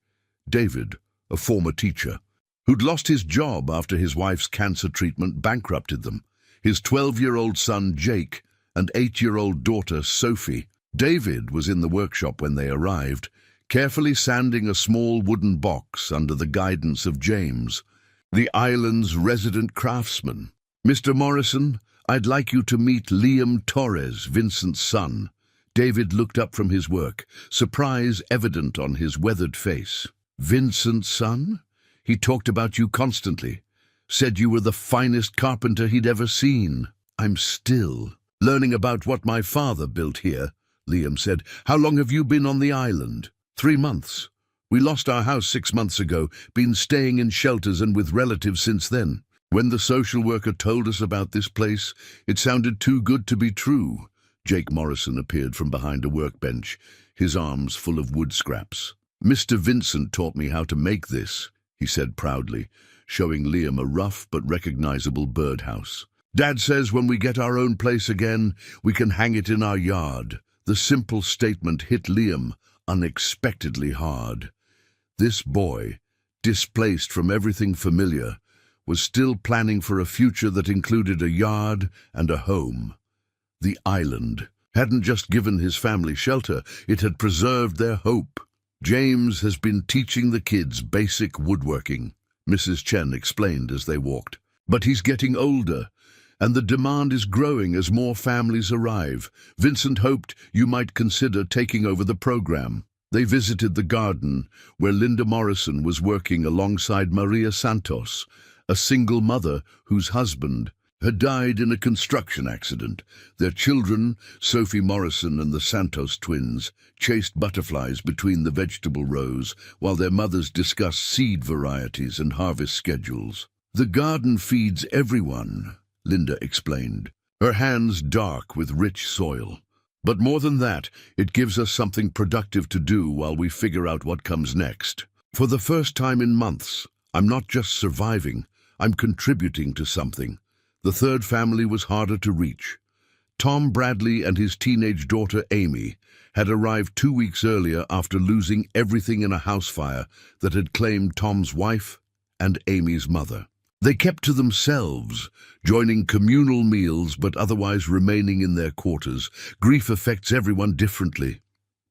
David, a former teacher, who'd lost his job after his wife's cancer treatment bankrupted them. His 12-year-old son, Jake, and 8-year-old daughter, Sophie. David was in the workshop when they arrived, carefully sanding a small wooden box under the guidance of James, the island's resident craftsman. "Mr. Morrison, I'd like you to meet Liam Torres, Vincent's son." David looked up from his work, surprise evident on his weathered face. "Vincent's son? He talked about you constantly. Said you were the finest carpenter he'd ever seen." "I'm still learning about what my father built here," Liam said. "How long have you been on the island?" 3 months. We lost our house 6 months ago, been staying in shelters and with relatives since then. When the social worker told us about this place, it sounded too good to be true." Jake Morrison appeared from behind a workbench, his arms full of wood scraps. "Mr. Vincent taught me how to make this," he said proudly, showing Liam a rough but recognizable birdhouse. "Dad says when we get our own place again, we can hang it in our yard." The simple statement hit Liam unexpectedly hard. This boy, displaced from everything familiar, was still planning for a future that included a yard and a home. The island hadn't just given his family shelter, it had preserved their hope. "James has been teaching the kids basic woodworking," Mrs. Chen explained as they walked. "But he's getting older, and the demand is growing as more families arrive. Vincent hoped you might consider taking over the program." They visited the garden, where Linda Morrison was working alongside Maria Santos, a single mother whose husband had died in a construction accident. Their children, Sophie Morrison and the Santos twins, chased butterflies between the vegetable rows while their mothers discussed seed varieties and harvest schedules. "The garden feeds everyone," Linda explained, her hands dark with rich soil. "But more than that, it gives us something productive to do while we figure out what comes next. For the first time in months, I'm not just surviving, I'm contributing to something." The third family was harder to reach. Tom Bradley and his teenage daughter Amy had arrived 2 weeks earlier after losing everything in a house fire that had claimed Tom's wife and Amy's mother. They kept to themselves, joining communal meals but otherwise remaining in their quarters. "Grief affects everyone differently,"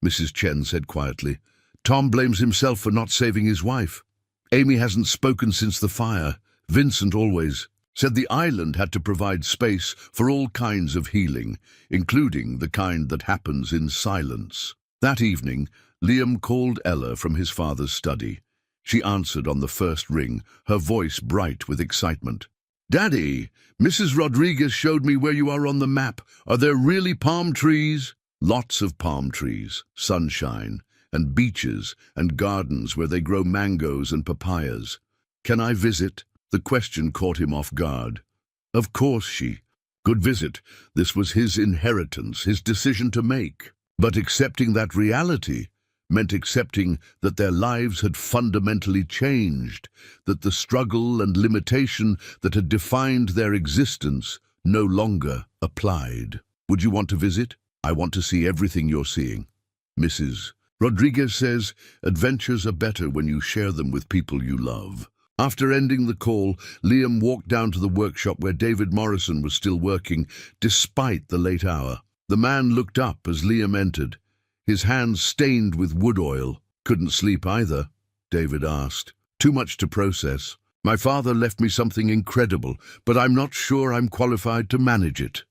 Mrs. Chen said quietly. "Tom blames himself for not saving his wife. Amy hasn't spoken since the fire. Vincent always said the island had to provide space for all kinds of healing, including the kind that happens in silence." That evening, Liam called Ella from his father's study. She answered on the first ring, her voice bright with excitement. Daddy, Mrs. Rodriguez showed me where you are on the map. Are there really palm trees? Lots of palm trees, sunshine, and beaches and gardens where they grow mangoes and papayas. Can I visit? The question caught him off guard. Of course she could visit. This was his inheritance, his decision to make. But accepting that reality meant accepting that their lives had fundamentally changed, that the struggle and limitation that had defined their existence no longer applied. Would you want to visit? I want to see everything you're seeing. Mrs. Rodriguez says, adventures are better when you share them with people you love. After ending the call, Liam walked down to the workshop where David Morrison was still working, despite the late hour. The man looked up as Liam entered, his hands stained with wood oil. Couldn't sleep either, David asked. Too much to process. My father left me something incredible, but I'm not sure I'm qualified to manage it.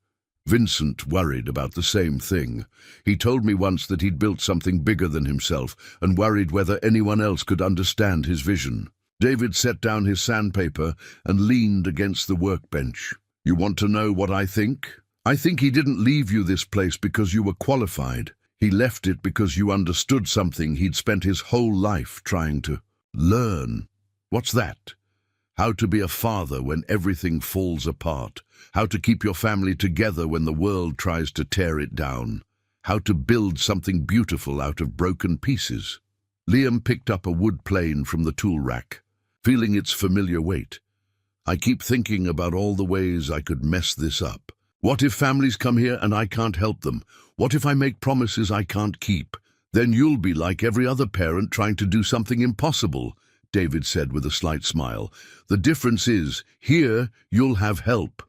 Vincent worried about the same thing. He told me once that he'd built something bigger than himself and worried whether anyone else could understand his vision. David set down his sandpaper and leaned against the workbench. You want to know what I think? I think he didn't leave you this place because you were qualified. He left it because you understood something he'd spent his whole life trying to learn. What's that? How to be a father when everything falls apart. How to keep your family together when the world tries to tear it down. How to build something beautiful out of broken pieces. Liam picked up a wood plane from the tool rack, feeling its familiar weight. I keep thinking about all the ways I could mess this up. What if families come here and I can't help them? What if I make promises I can't keep? Then you'll be like every other parent trying to do something impossible, David said with a slight smile. The difference is, here you'll have help.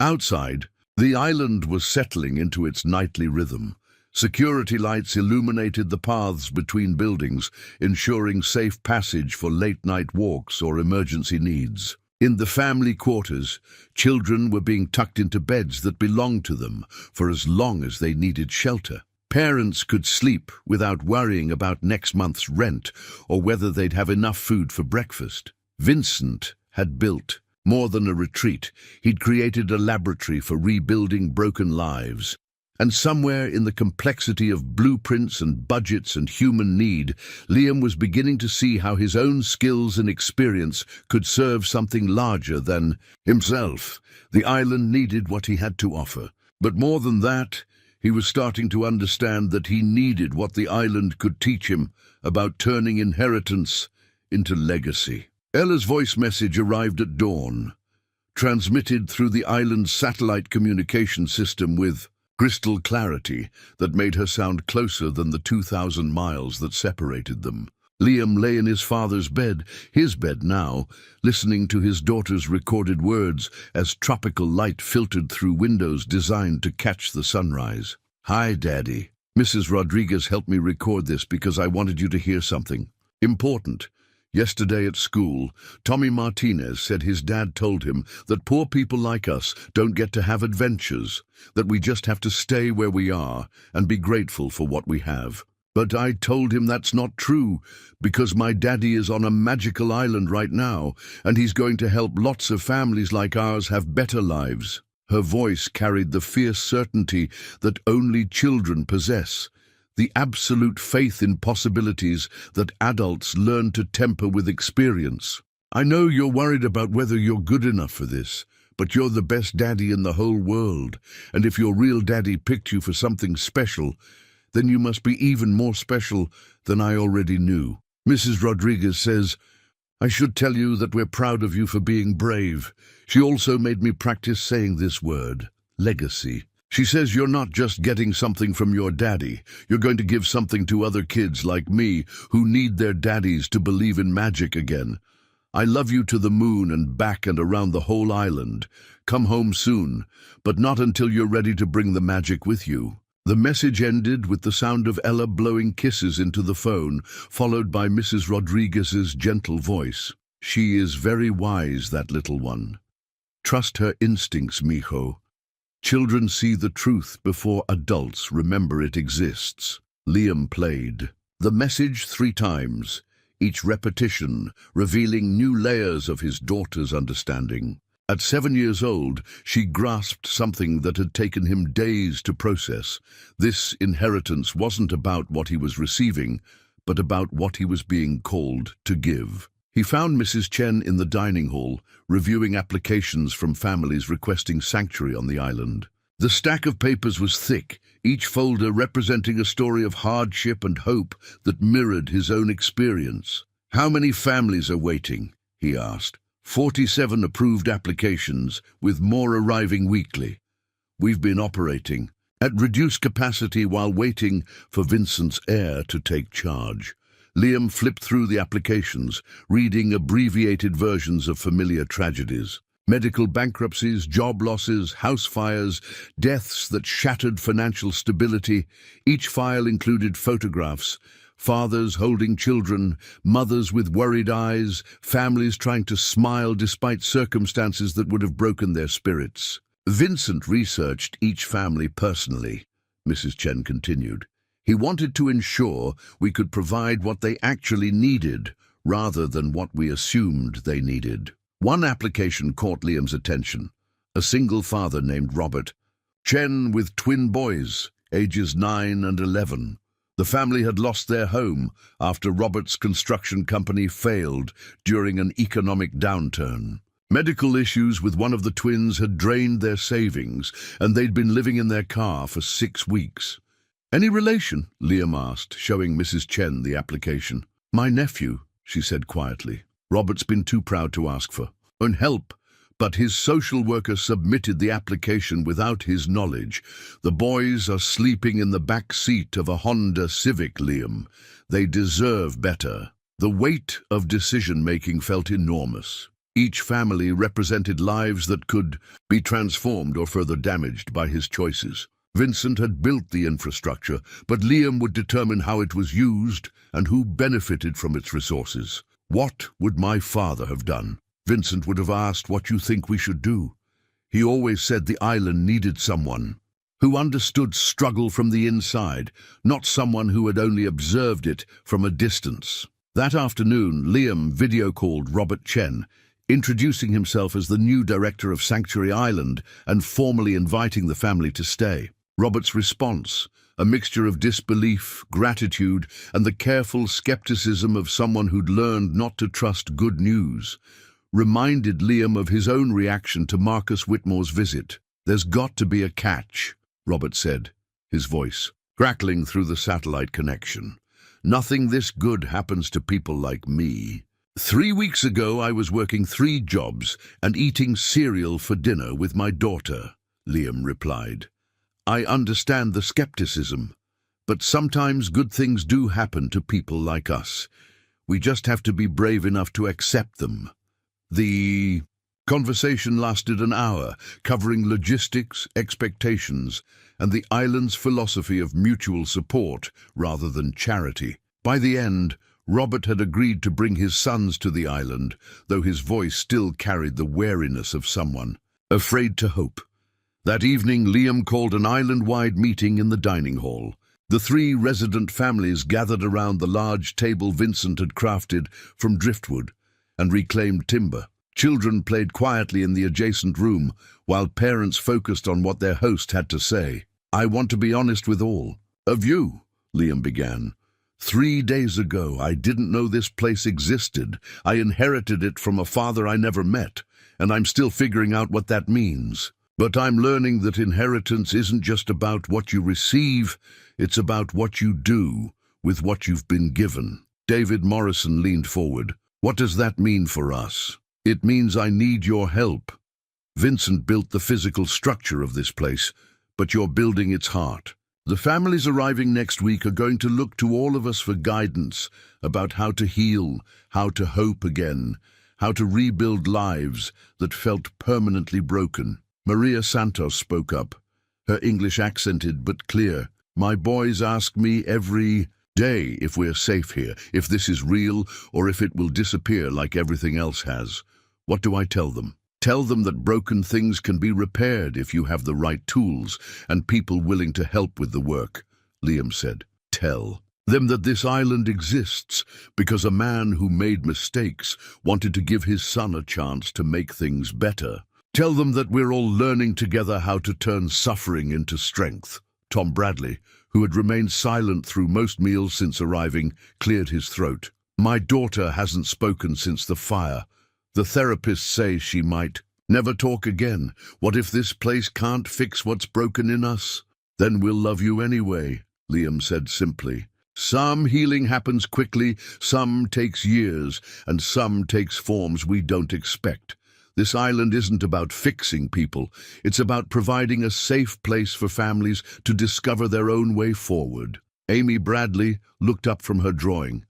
Outside, the island was settling into its nightly rhythm. Security lights illuminated the paths between buildings, ensuring safe passage for late-night walks or emergency needs. In the family quarters, children were being tucked into beds that belonged to them for as long as they needed shelter. Parents could sleep without worrying about next month's rent or whether they'd have enough food for breakfast. Vincent had built more than a retreat. He'd created a laboratory for rebuilding broken lives. And somewhere in the complexity of blueprints and budgets and human need, Liam was beginning to see how his own skills and experience could serve something larger than himself. The island needed what he had to offer. But more than that, he was starting to understand that he needed what the island could teach him about turning inheritance into legacy. Ella's voice message arrived at dawn, transmitted through the island's satellite communication system with crystal clarity that made her sound closer than the 2,000 miles that separated them. Liam lay in his father's bed, his bed now, listening to his daughter's recorded words as tropical light filtered through windows designed to catch the sunrise. Hi, Daddy. Mrs. Rodriguez helped me record this because I wanted you to hear something important. Yesterday at school, Tommy Martinez said his dad told him that poor people like us don't get to have adventures, that we just have to stay where we are and be grateful for what we have. But I told him that's not true, because my daddy is on a magical island right now, and he's going to help lots of families like ours have better lives. Her voice carried the fierce certainty that only children possess, the absolute faith in possibilities that adults learn to temper with experience. I know you're worried about whether you're good enough for this, but you're the best daddy in the whole world, and if your real daddy picked you for something special, then you must be even more special than I already knew. Mrs. Rodriguez says, I should tell you that we're proud of you for being brave. She also made me practice saying this word, legacy. She says you're not just getting something from your daddy, you're going to give something to other kids like me who need their daddies to believe in magic again. I love you to the moon and back and around the whole island. Come home soon, but not until you're ready to bring the magic with you. The message ended with the sound of Ella blowing kisses into the phone, followed by Mrs. Rodriguez's gentle voice. She is very wise, that little one. Trust her instincts, mijo. Children see the truth before adults remember it exists. Liam played the message 3 times, each repetition revealing new layers of his daughter's understanding. At 7 years old, she grasped something that had taken him days to process. This inheritance wasn't about what he was receiving, but about what he was being called to give. He found Mrs. Chen in the dining hall, reviewing applications from families requesting sanctuary on the island. The stack of papers was thick, each folder representing a story of hardship and hope that mirrored his own experience. "How many families are waiting?" he asked. 47 approved applications, with more arriving weekly. "We've been operating at reduced capacity while waiting for Vincent's heir to take charge." Liam flipped through the applications, reading abbreviated versions of familiar tragedies. Medical bankruptcies, job losses, house fires, deaths that shattered financial stability. Each file included photographs. Fathers holding children, mothers with worried eyes, families trying to smile despite circumstances that would have broken their spirits. "Vincent researched each family personally," Mrs. Chen continued. "He wanted to ensure we could provide what they actually needed, rather than what we assumed they needed." One application caught Liam's attention. A single father named Robert Chen with twin boys, ages 9 and 11. The family had lost their home after Robert's construction company failed during an economic downturn. Medical issues with one of the twins had drained their savings, and they'd been living in their car for 6 weeks. "Any relation?" Liam asked, showing Mrs. Chen the application. "My nephew," she said quietly. "Robert's been too proud to ask for help, but his social worker submitted the application without his knowledge. The boys are sleeping in the back seat of a Honda Civic, Liam. They deserve better." The weight of decision-making felt enormous. Each family represented lives that could be transformed or further damaged by his choices. Vincent had built the infrastructure, but Liam would determine how it was used and who benefited from its resources. "What would my father have done?" Vincent would have asked, "What you think we should do?" He always said the island needed someone who understood struggle from the inside, not someone who had only observed it from a distance. That afternoon, Liam video-called Robert Chen, introducing himself as the new director of Sanctuary Island and formally inviting the family to stay. Robert's response, a mixture of disbelief, gratitude, and the careful skepticism of someone who'd learned not to trust good news, reminded Liam of his own reaction to Marcus Whitmore's visit. "There's got to be a catch," Robert said, his voice crackling through the satellite connection. "Nothing this good happens to people like me. 3 weeks ago I was working 3 jobs and eating cereal for dinner with my daughter," Liam replied. "I understand the skepticism, but sometimes good things do happen to people like us. We just have to be brave enough to accept them." The conversation lasted an hour, covering logistics, expectations, and the island's philosophy of mutual support rather than charity. By the end, Robert had agreed to bring his sons to the island, though his voice still carried the wariness of someone afraid to hope. That evening, Liam called an island-wide meeting in the dining hall. The 3 resident families gathered around the large table Vincent had crafted from driftwood and reclaimed timber. Children played quietly in the adjacent room, while parents focused on what their host had to say. "I want to be honest with all of you," Liam began. 3 days ago, I didn't know this place existed. I inherited it from a father I never met, and I'm still figuring out what that means. But I'm learning that inheritance isn't just about what you receive, it's about what you do with what you've been given." David Morrison leaned forward. "What does that mean for us?" "It means I need your help. Vincent built the physical structure of this place, but you're building its heart. The families arriving next week are going to look to all of us for guidance about how to heal, how to hope again, how to rebuild lives that felt permanently broken." Maria Santos spoke up, her English accented but clear. "My boys ask me every day if we're safe here, if this is real, or if it will disappear like everything else has. What do I tell them? Tell them that broken things can be repaired if you have the right tools and people willing to help with the work," Liam said. "Tell them that this island exists because a man who made mistakes wanted to give his son a chance to make things better." Tell them that we're all learning together how to turn suffering into strength. Tom Bradley, who had remained silent through most meals since arriving, cleared his throat. My daughter hasn't spoken since the fire. The therapists say she might never talk again. What if this place can't fix what's broken in us? Then we'll love you anyway, Liam said simply. Some healing happens quickly, some takes years, and some takes forms we don't expect. This island isn't about fixing people. It's about providing a safe place for families to discover their own way forward. Amy Bradley looked up from her drawing,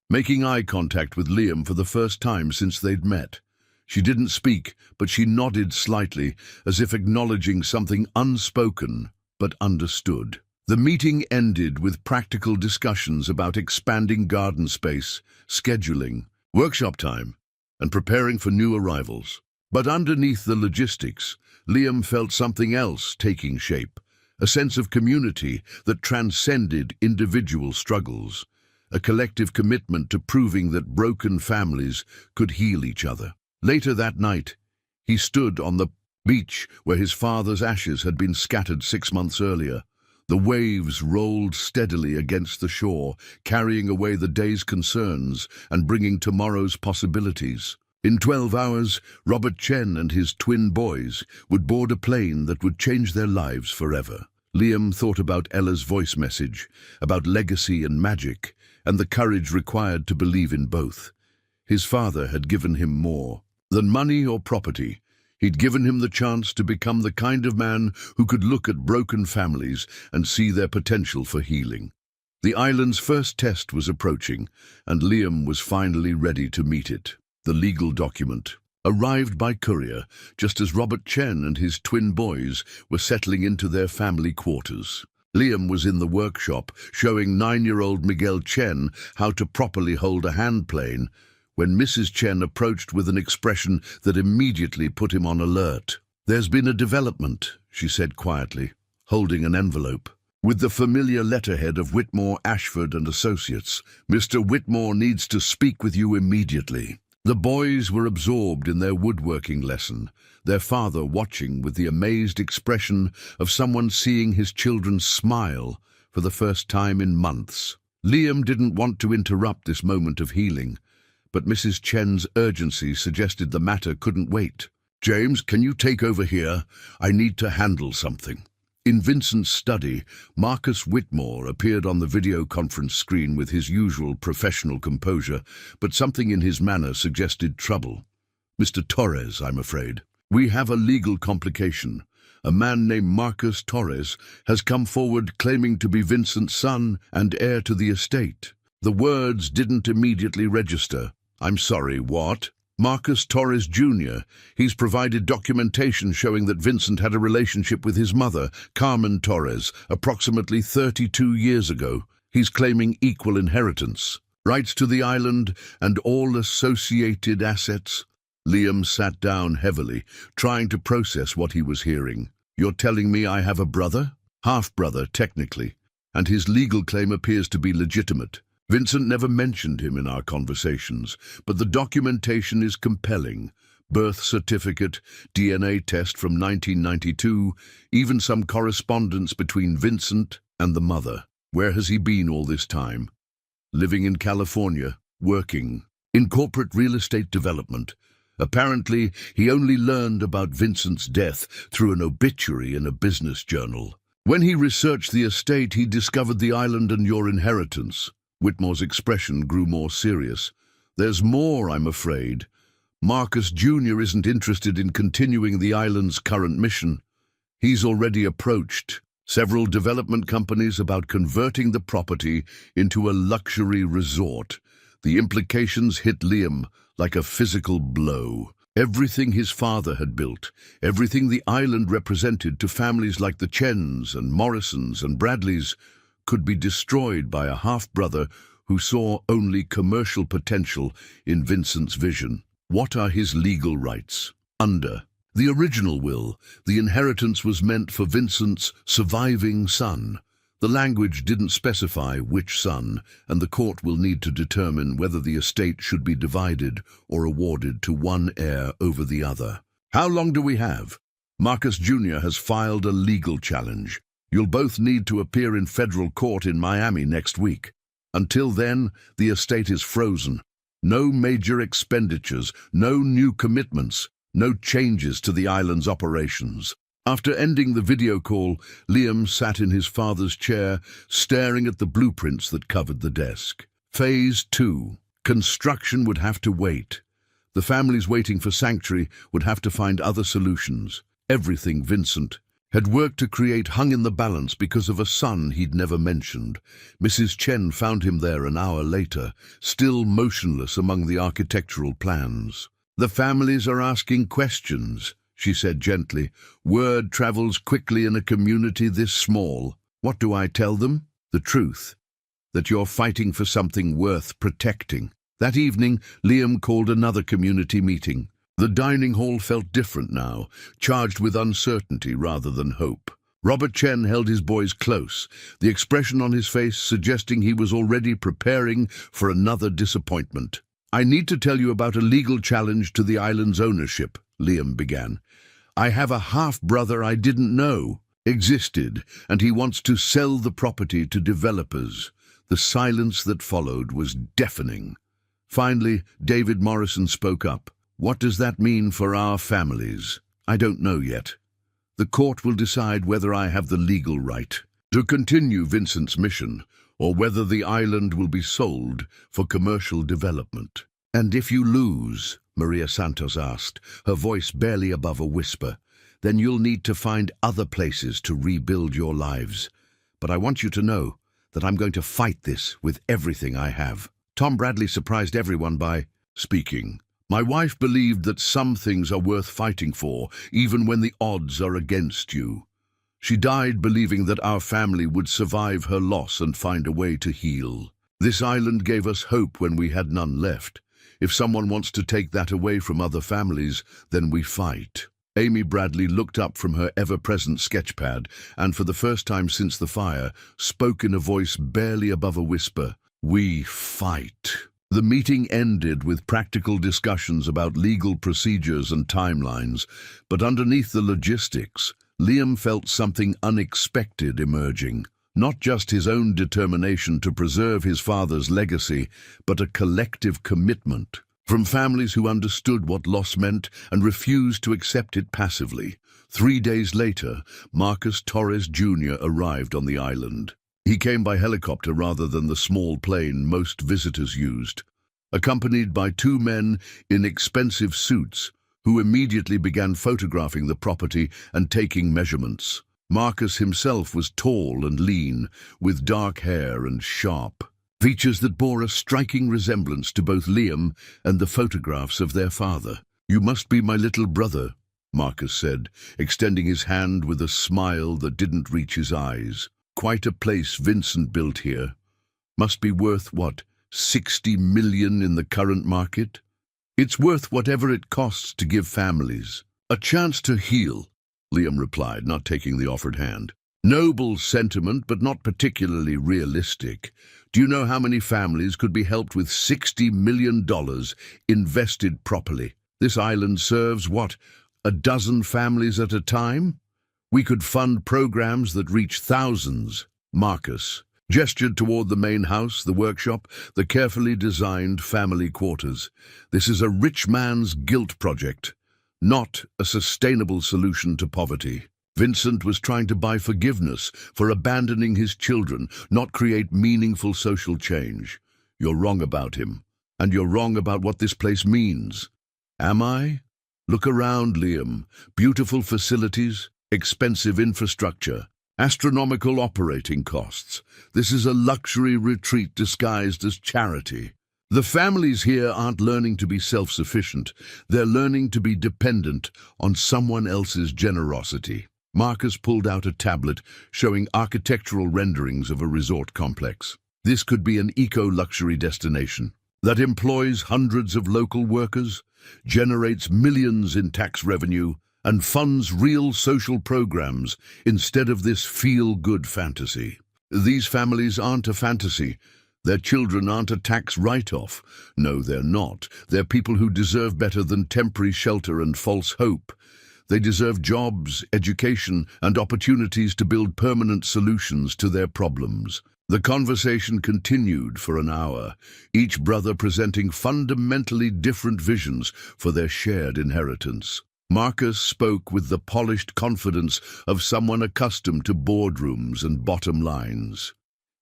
making eye contact with Liam for the first time since they'd met. She didn't speak, but she nodded slightly, as if acknowledging something unspoken but understood. The meeting ended with practical discussions about expanding garden space, scheduling, workshop time, and preparing for new arrivals. But underneath the logistics, Liam felt something else taking shape, a sense of community that transcended individual struggles, a collective commitment to proving that broken families could heal each other. Later that night, he stood on the beach where his father's ashes had been scattered 6 months earlier. The waves rolled steadily against the shore, carrying away the day's concerns and bringing tomorrow's possibilities. In 12 hours, Robert Chen and his twin boys would board a plane that would change their lives forever. Liam thought about Ella's voice message, about legacy and magic, and the courage required to believe in both. His father had given him more than money or property. He'd given him the chance to become the kind of man who could look at broken families and see their potential for healing. The island's first test was approaching, and Liam was finally ready to meet it. The legal document arrived by courier just as Robert Chen and his twin boys were settling into their family quarters. Liam was in the workshop, showing 9-year-old Miguel Chen how to properly hold a hand plane, when Mrs. Chen approached with an expression that immediately put him on alert. "There's been a development," she said quietly, holding an envelope. "With the familiar letterhead of Whitmore, Ashford and Associates. Mr. Whitmore needs to speak with you immediately." The boys were absorbed in their woodworking lesson, their father watching with the amazed expression of someone seeing his children smile for the first time in months. Liam didn't want to interrupt this moment of healing, but Mrs. Chen's urgency suggested the matter couldn't wait. "James, can you take over here? I need to handle something." In Vincent's study, Marcus Whitmore appeared on the video conference screen with his usual professional composure, but something in his manner suggested trouble. "Mr. Torres, I'm afraid. We have a legal complication. A man named Marcus Torres has come forward claiming to be Vincent's son and heir to the estate." The words didn't immediately register. "I'm sorry, what?" "Marcus Torres Jr. He's provided documentation showing that Vincent had a relationship with his mother, Carmen Torres, approximately 32 years ago. He's claiming equal inheritance, rights to the island, and all associated assets." Liam sat down heavily, trying to process what he was hearing. "You're telling me I have a brother?" "Half-brother, technically, and his legal claim appears to be legitimate. Vincent never mentioned him in our conversations, but the documentation is compelling. Birth certificate, DNA test from 1992, even some correspondence between Vincent and the mother. Where has he been all this time? Living in California, working in corporate real estate development. Apparently, he only learned about Vincent's death through an obituary in a business journal. When he researched the estate, he discovered the island and your inheritance." Whitmore's expression grew more serious. "There's more, I'm afraid. Marcus Jr. isn't interested in continuing the island's current mission. He's already approached several development companies about converting the property into a luxury resort." The implications hit Liam like a physical blow. Everything his father had built, everything the island represented to families like the Chens and Morrisons and Bradleys, could be destroyed by a half-brother who saw only commercial potential in Vincent's vision. What are his legal rights? Under the original will, the inheritance was meant for Vincent's surviving son. The language didn't specify which son, and the court will need to determine whether the estate should be divided or awarded to one heir over the other. How long do we have? Marcus Jr. has filed a legal challenge. You'll both need to appear in federal court in Miami next week. Until then, the estate is frozen. No major expenditures, no new commitments, no changes to the island's operations. After ending the video call, Liam sat in his father's chair, staring at the blueprints that covered the desk. Phase 2. Construction would have to wait. The families waiting for sanctuary would have to find other solutions. Everything Vincent had worked to create hung in the balance because of a son he'd never mentioned. Mrs. Chen found him there an hour later, still motionless among the architectural plans. "The families are asking questions," she said gently. "Word travels quickly in a community this small. What do I tell them? The truth. That you're fighting for something worth protecting." That evening, Liam called another community meeting. The dining hall felt different now, charged with uncertainty rather than hope. Robert Chen held his boys close, the expression on his face suggesting he was already preparing for another disappointment. "I need to tell you about a legal challenge to the island's ownership," Liam began. "I have a half-brother I didn't know existed, and he wants to sell the property to developers." The silence that followed was deafening. Finally, David Morrison spoke up. "What does that mean for our families?" "I don't know yet. The court will decide whether I have the legal right to continue Vincent's mission, or whether the island will be sold for commercial development." "And if you lose," Maria Santos asked, her voice barely above a whisper, "then you'll need to find other places to rebuild your lives. But I want you to know that I'm going to fight this with everything I have." Tom Bradley surprised everyone by speaking. "My wife believed that some things are worth fighting for, even when the odds are against you. She died believing that our family would survive her loss and find a way to heal. This island gave us hope when we had none left. If someone wants to take that away from other families, then we fight." Amy Bradley looked up from her ever-present sketchpad and, for the first time since the fire, spoke in a voice barely above a whisper. "We fight." The meeting ended with practical discussions about legal procedures and timelines, but underneath the logistics, Liam felt something unexpected emerging. Not just his own determination to preserve his father's legacy, but a collective commitment from families who understood what loss meant and refused to accept it passively. 3 days later, Marcus Torres Jr. arrived on the island. He came by helicopter rather than the small plane most visitors used, accompanied by 2 men in expensive suits who immediately began photographing the property and taking measurements. Marcus himself was tall and lean, with dark hair and sharp features that bore a striking resemblance to both Liam and the photographs of their father. "You must be my little brother," Marcus said, extending his hand with a smile that didn't reach his eyes. "Quite a place Vincent built here. Must be worth, what, 60 million in the current market? It's worth whatever it costs to give families a chance to heal," Liam replied, not taking the offered hand. "Noble sentiment, but not particularly realistic. Do you know how many families could be helped with $60 million invested properly? This island serves, what, a dozen families at a time? We could fund programs that reach thousands." Marcus gestured toward the main house, the workshop, the carefully designed family quarters. "This is a rich man's guilt project, not a sustainable solution to poverty. Vincent was trying to buy forgiveness for abandoning his children, not create meaningful social change. You're wrong about him, and you're wrong about what this place means." "Am I?" "Look around, Liam. Beautiful facilities, expensive infrastructure, astronomical operating costs. This is a luxury retreat disguised as charity. The families here aren't learning to be self-sufficient. They're learning to be dependent on someone else's generosity." Marcus pulled out a tablet showing architectural renderings of a resort complex. "This could be an eco-luxury destination that employs hundreds of local workers, generates millions in tax revenue, and funds real social programs instead of this feel-good fantasy. These families aren't a fantasy. Their children aren't a tax write-off. No, they're not. They're people who deserve better than temporary shelter and false hope. They deserve jobs, education, and opportunities to build permanent solutions to their problems. The conversation continued for an hour, each brother presenting fundamentally different visions for their shared inheritance. Marcus spoke with the polished confidence of someone accustomed to boardrooms and bottom lines.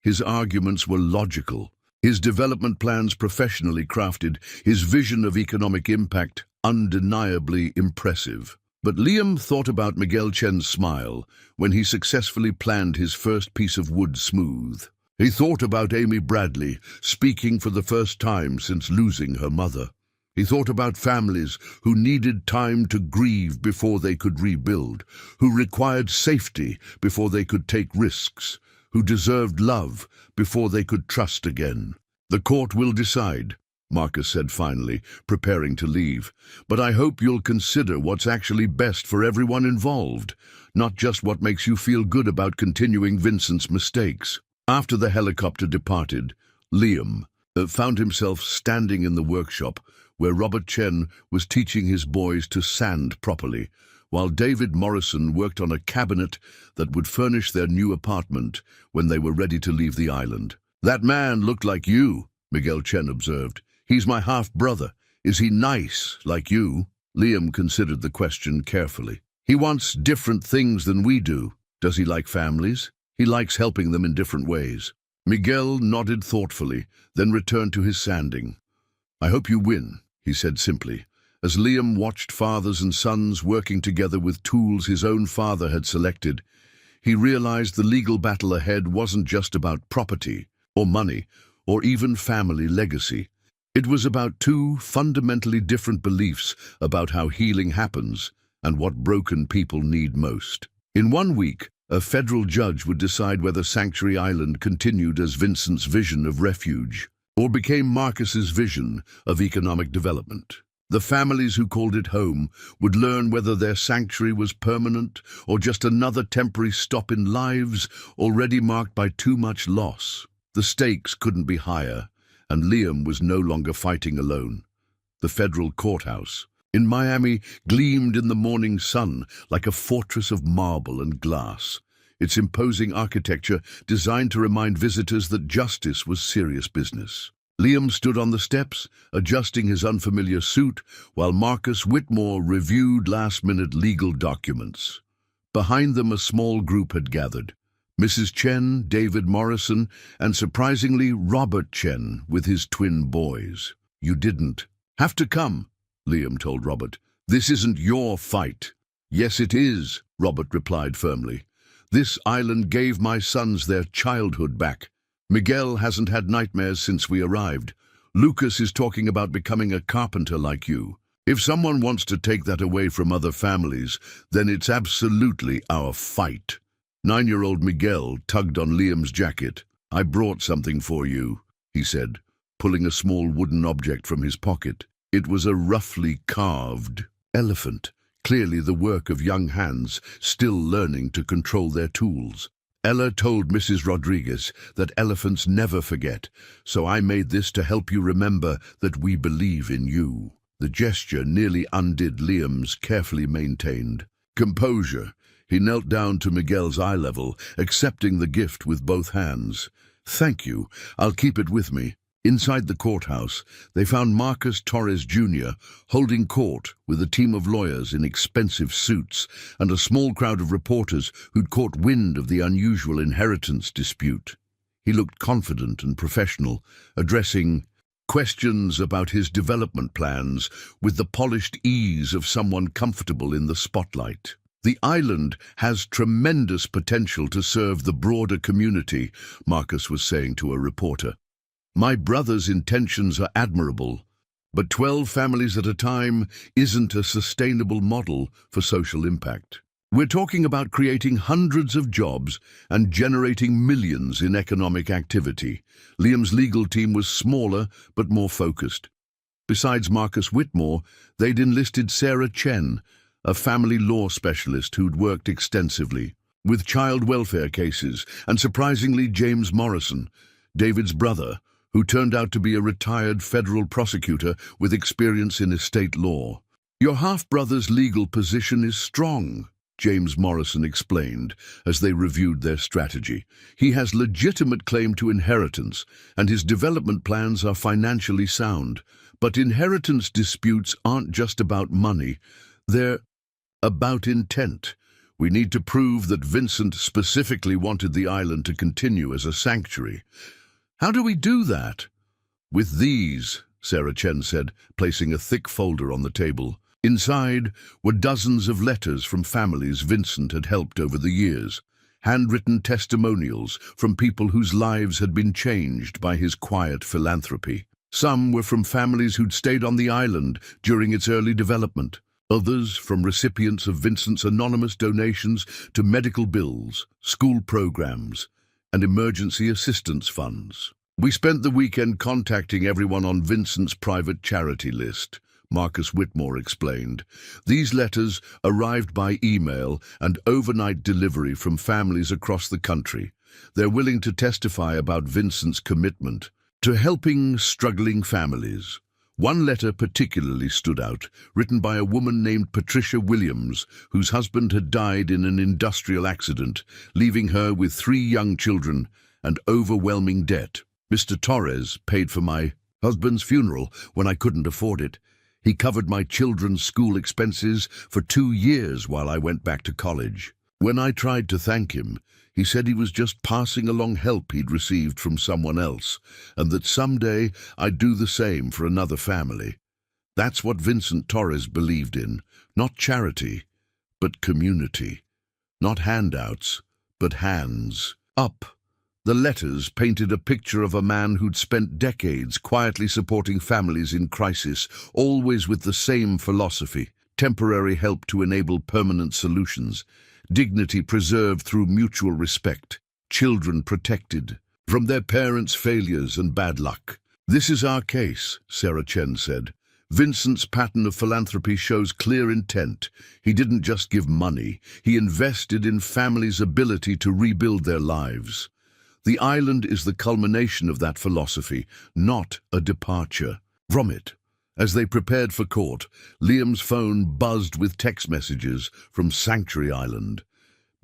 His arguments were logical, his development plans professionally crafted, his vision of economic impact undeniably impressive. But Liam thought about Miguel Chen's smile when he successfully planned his first piece of wood smooth. He thought about Amy Bradley, speaking for the first time since losing her mother. He thought about families who needed time to grieve before they could rebuild, who required safety before they could take risks, who deserved love before they could trust again. "The court will decide," Marcus said finally, preparing to leave. "But I hope you'll consider what's actually best for everyone involved, not just what makes you feel good about continuing Vincent's mistakes." After the helicopter departed, Liam found himself standing in the workshop where Robert Chen was teaching his boys to sand properly, while David Morrison worked on a cabinet that would furnish their new apartment when they were ready to leave the island. "That man looked like you," Miguel Chen observed. "He's my half-brother. Is he nice, like you?" Liam considered the question carefully. "He wants different things than we do. Does he like families? He likes helping them in different ways." Miguel nodded thoughtfully, then returned to his sanding. "I hope you win," he said simply, as Liam watched fathers and sons working together with tools his own father had selected. He realized the legal battle ahead wasn't just about property, or money, or even family legacy. It was about two fundamentally different beliefs about how healing happens and what broken people need most. In 1 week, a federal judge would decide whether Sanctuary Island continued as Vincent's vision of refuge, or became Marcus's vision of economic development. The families who called it home would learn whether their sanctuary was permanent or just another temporary stop in lives already marked by too much loss. The stakes couldn't be higher, and Liam was no longer fighting alone. The federal courthouse in Miami gleamed in the morning sun like a fortress of marble and glass, its imposing architecture designed to remind visitors that justice was serious business. Liam stood on the steps, adjusting his unfamiliar suit, while Marcus Whitmore reviewed last-minute legal documents. Behind them a small group had gathered. Mrs. Chen, David Morrison, and surprisingly Robert Chen with his twin boys. "You didn't have to come," Liam told Robert. "This isn't your fight." "Yes, it is," Robert replied firmly. "This island gave my sons their childhood back. Miguel hasn't had nightmares since we arrived. Lucas is talking about becoming a carpenter like you. If someone wants to take that away from other families, then it's absolutely our fight." 9-year-old Miguel tugged on Liam's jacket. "I brought something for you," he said, pulling a small wooden object from his pocket. It was a roughly carved elephant, clearly the work of young hands still learning to control their tools. "Ella told Mrs. Rodriguez that elephants never forget, so I made this to help you remember that we believe in you." The gesture nearly undid Liam's carefully maintained composure. He knelt down to Miguel's eye level, accepting the gift with both hands. "Thank you. I'll keep it with me." Inside the courthouse, they found Marcus Torres Jr. holding court with a team of lawyers in expensive suits and a small crowd of reporters who'd caught wind of the unusual inheritance dispute. He looked confident and professional, addressing questions about his development plans with the polished ease of someone comfortable in the spotlight. "The island has tremendous potential to serve the broader community," Marcus was saying to a reporter. "My brother's intentions are admirable, but 12 families at a time isn't a sustainable model for social impact. We're talking about creating hundreds of jobs and generating millions in economic activity." Liam's legal team was smaller but more focused. Besides Marcus Whitmore, they'd enlisted Sarah Chen, a family law specialist who'd worked extensively with child welfare cases, and surprisingly James Morrison, David's brother, who turned out to be a retired federal prosecutor with experience in estate law. Your half-brother's legal position is strong, James Morrison explained as they reviewed their strategy. He has legitimate claim to inheritance, and his development plans are financially sound. But inheritance disputes aren't just about money, they're about intent. We need to prove that Vincent specifically wanted the island to continue as a sanctuary. How do we do that? With these, Sarah Chen said, placing a thick folder on the table. Inside were dozens of letters from families Vincent had helped over the years, handwritten testimonials from people whose lives had been changed by his quiet philanthropy. Some were from families who'd stayed on the island during its early development, others from recipients of Vincent's anonymous donations to medical bills, school programs, and emergency assistance funds. We spent the weekend contacting everyone on Vincent's private charity list, Marcus Whitmore explained. These letters arrived by email and overnight delivery from families across the country. They're willing to testify about Vincent's commitment to helping struggling families. One letter particularly stood out, written by a woman named Patricia Williams, whose husband had died in an industrial accident, leaving her with 3 young children and overwhelming debt. Mr. Torres paid for my husband's funeral when I couldn't afford it. He covered my children's school expenses for 2 years while I went back to college. When I tried to thank him, he said he was just passing along help he'd received from someone else, and that someday I'd do the same for another family. That's what Vincent Torres believed in, not charity, but community. Not handouts, but hands up. The letters painted a picture of a man who'd spent decades quietly supporting families in crisis, always with the same philosophy: temporary help to enable permanent solutions, dignity preserved through mutual respect, children protected from their parents' failures and bad luck. This is our case, Sarah Chen said. Vincent's pattern of philanthropy shows clear intent. He didn't just give money, he invested in families' ability to rebuild their lives. The island is the culmination of that philosophy, not a departure from it. As they prepared for court, Liam's phone buzzed with text messages from Sanctuary Island.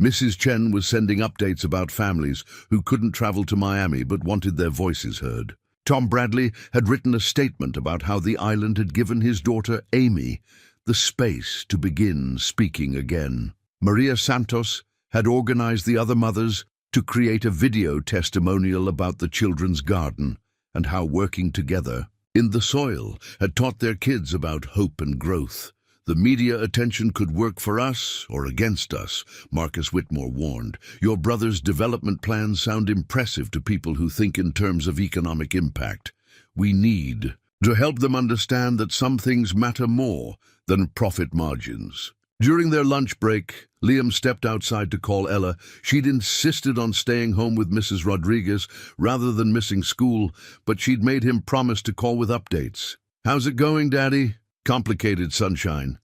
Mrs. Chen was sending updates about families who couldn't travel to Miami but wanted their voices heard. Tom Bradley had written a statement about how the island had given his daughter Amy the space to begin speaking again. Maria Santos had organized the other mothers to create a video testimonial about the children's garden and how working together in the soil had taught their kids about hope and growth. The media attention could work for us or against us, Marcus Whitmore warned. Your brother's development plans sound impressive to people who think in terms of economic impact. We need to help them understand that some things matter more than profit margins. During their lunch break, Liam stepped outside to call Ella. She'd insisted on staying home with Mrs. Rodriguez rather than missing school, but she'd made him promise to call with updates. "How's it going, Daddy?" "Complicated, sunshine.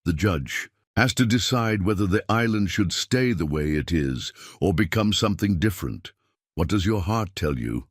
The judge has to decide whether the island should stay the way it is or become something different. What does your heart tell you?"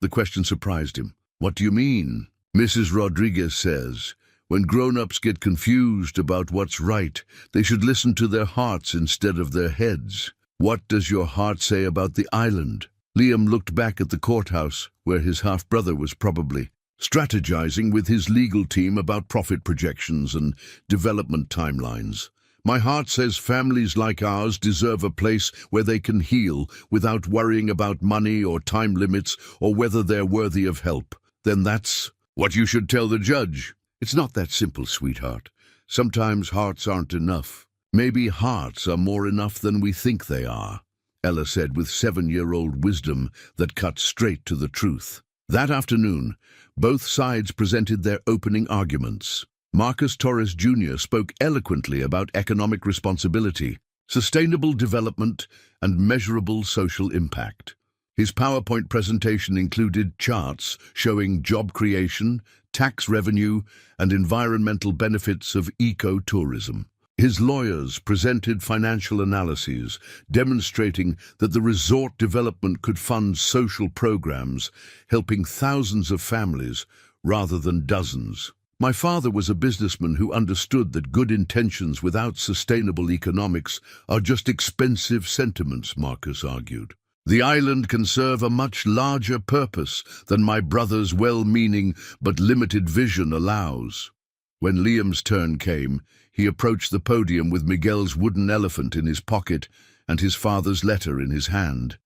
The question surprised him. "What do you mean?" "Mrs. Rodriguez says, when grown-ups get confused about what's right, they should listen to their hearts instead of their heads." "What does your heart say about the island?" Liam looked back at the courthouse, where his half-brother was probably strategizing with his legal team about profit projections and development timelines. "My heart says families like ours deserve a place where they can heal without worrying about money or time limits or whether they're worthy of help." "Then that's what you should tell the judge." "It's not that simple, sweetheart. Sometimes hearts aren't enough. Maybe hearts are more enough than we think they are," Ella said with 7-year-old wisdom that cut straight to the truth. That afternoon, both sides presented their opening arguments. Marcus Torres Jr. spoke eloquently about economic responsibility, sustainable development, and measurable social impact. His PowerPoint presentation included charts showing job creation, tax revenue, and environmental benefits of ecotourism. His lawyers presented financial analyses demonstrating that the resort development could fund social programs, helping thousands of families rather than dozens. My father was a businessman who understood that good intentions without sustainable economics are just expensive sentiments, Marcus argued. The island can serve a much larger purpose than my brother's well-meaning but limited vision allows. When Liam's turn came, he approached the podium with Miguel's wooden elephant in his pocket and his father's letter in his hand.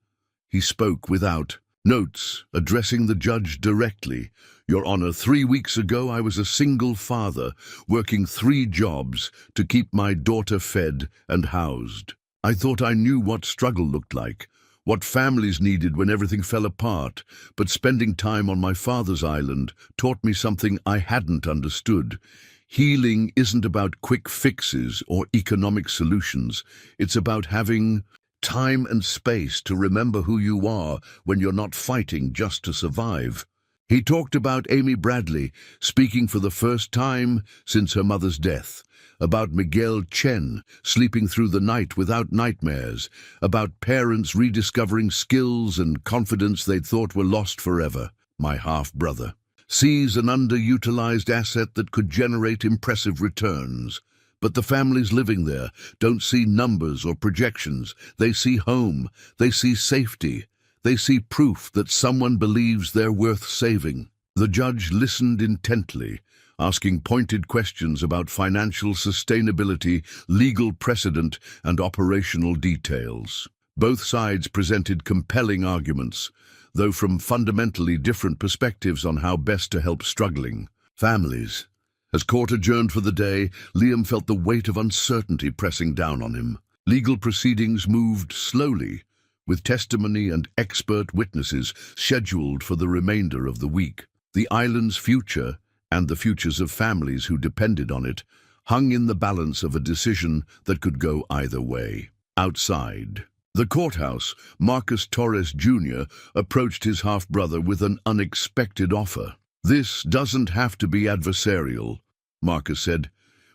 He spoke without notes, addressing the judge directly. Your Honor, 3 weeks ago I was a single father, working 3 jobs to keep my daughter fed and housed. I thought I knew what struggle looked like, what families needed when everything fell apart, but spending time on my father's island taught me something I hadn't understood. Healing isn't about quick fixes or economic solutions. It's about having time and space to remember who you are when you're not fighting just to survive. He talked about Amy Bradley speaking for the first time since her mother's death, about Miguel Chen sleeping through the night without nightmares, about parents rediscovering skills and confidence they'd thought were lost forever. My half-brother sees an underutilized asset that could generate impressive returns. But the families living there don't see numbers or projections. They see home, they see safety, they see proof that someone believes they're worth saving. The judge listened intently, asking pointed questions about financial sustainability, legal precedent, and operational details. Both sides presented compelling arguments, though from fundamentally different perspectives on how best to help struggling families. As court adjourned for the day, Liam felt the weight of uncertainty pressing down on him. Legal proceedings moved slowly, with testimony and expert witnesses scheduled for the remainder of the week. The island's future, and the futures of families who depended on it, hung in the balance of a decision that could go either way. Outside the courthouse, Marcus Torres Jr. approached his half-brother with an unexpected offer. "This doesn't have to be adversarial," Marcus said.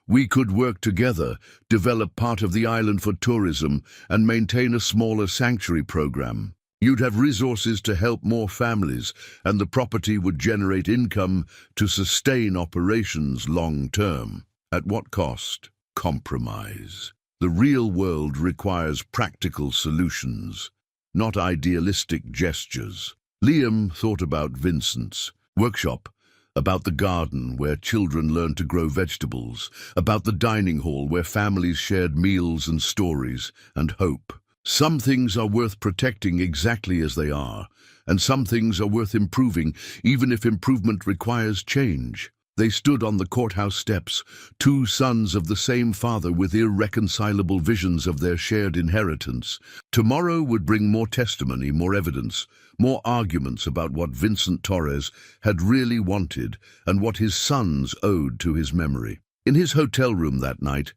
"We could work together, develop part of the island for tourism, and maintain a smaller sanctuary program. You'd have resources to help more families, and the property would generate income to sustain operations long-term. At what cost? Compromise. The real world requires practical solutions, not idealistic gestures." Liam thought about Vincent's workshop, about the garden where children learned to grow vegetables, about the dining hall where families shared meals and stories and hope. Some things are worth protecting exactly as they are, and some things are worth improving, even if improvement requires change. They stood on the courthouse steps, 2 sons of the same father with irreconcilable visions of their shared inheritance. Tomorrow would bring more testimony, more evidence, more arguments about what Vincent Torres had really wanted and what his sons owed to his memory. In his hotel room that night,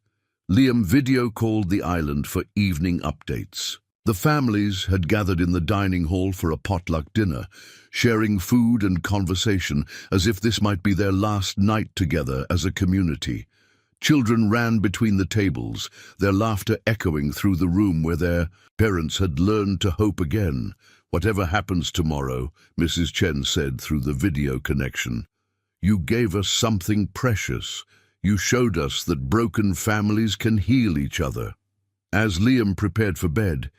Liam video-called the island for evening updates. The families had gathered in the dining hall for a potluck dinner, sharing food and conversation as if this might be their last night together as a community. Children ran between the tables, their laughter echoing through the room where their parents had learned to hope again. "Whatever happens tomorrow," Mrs. Chen said through the video connection, "you gave us something precious. You showed us that broken families can heal each other." As Liam prepared for bed,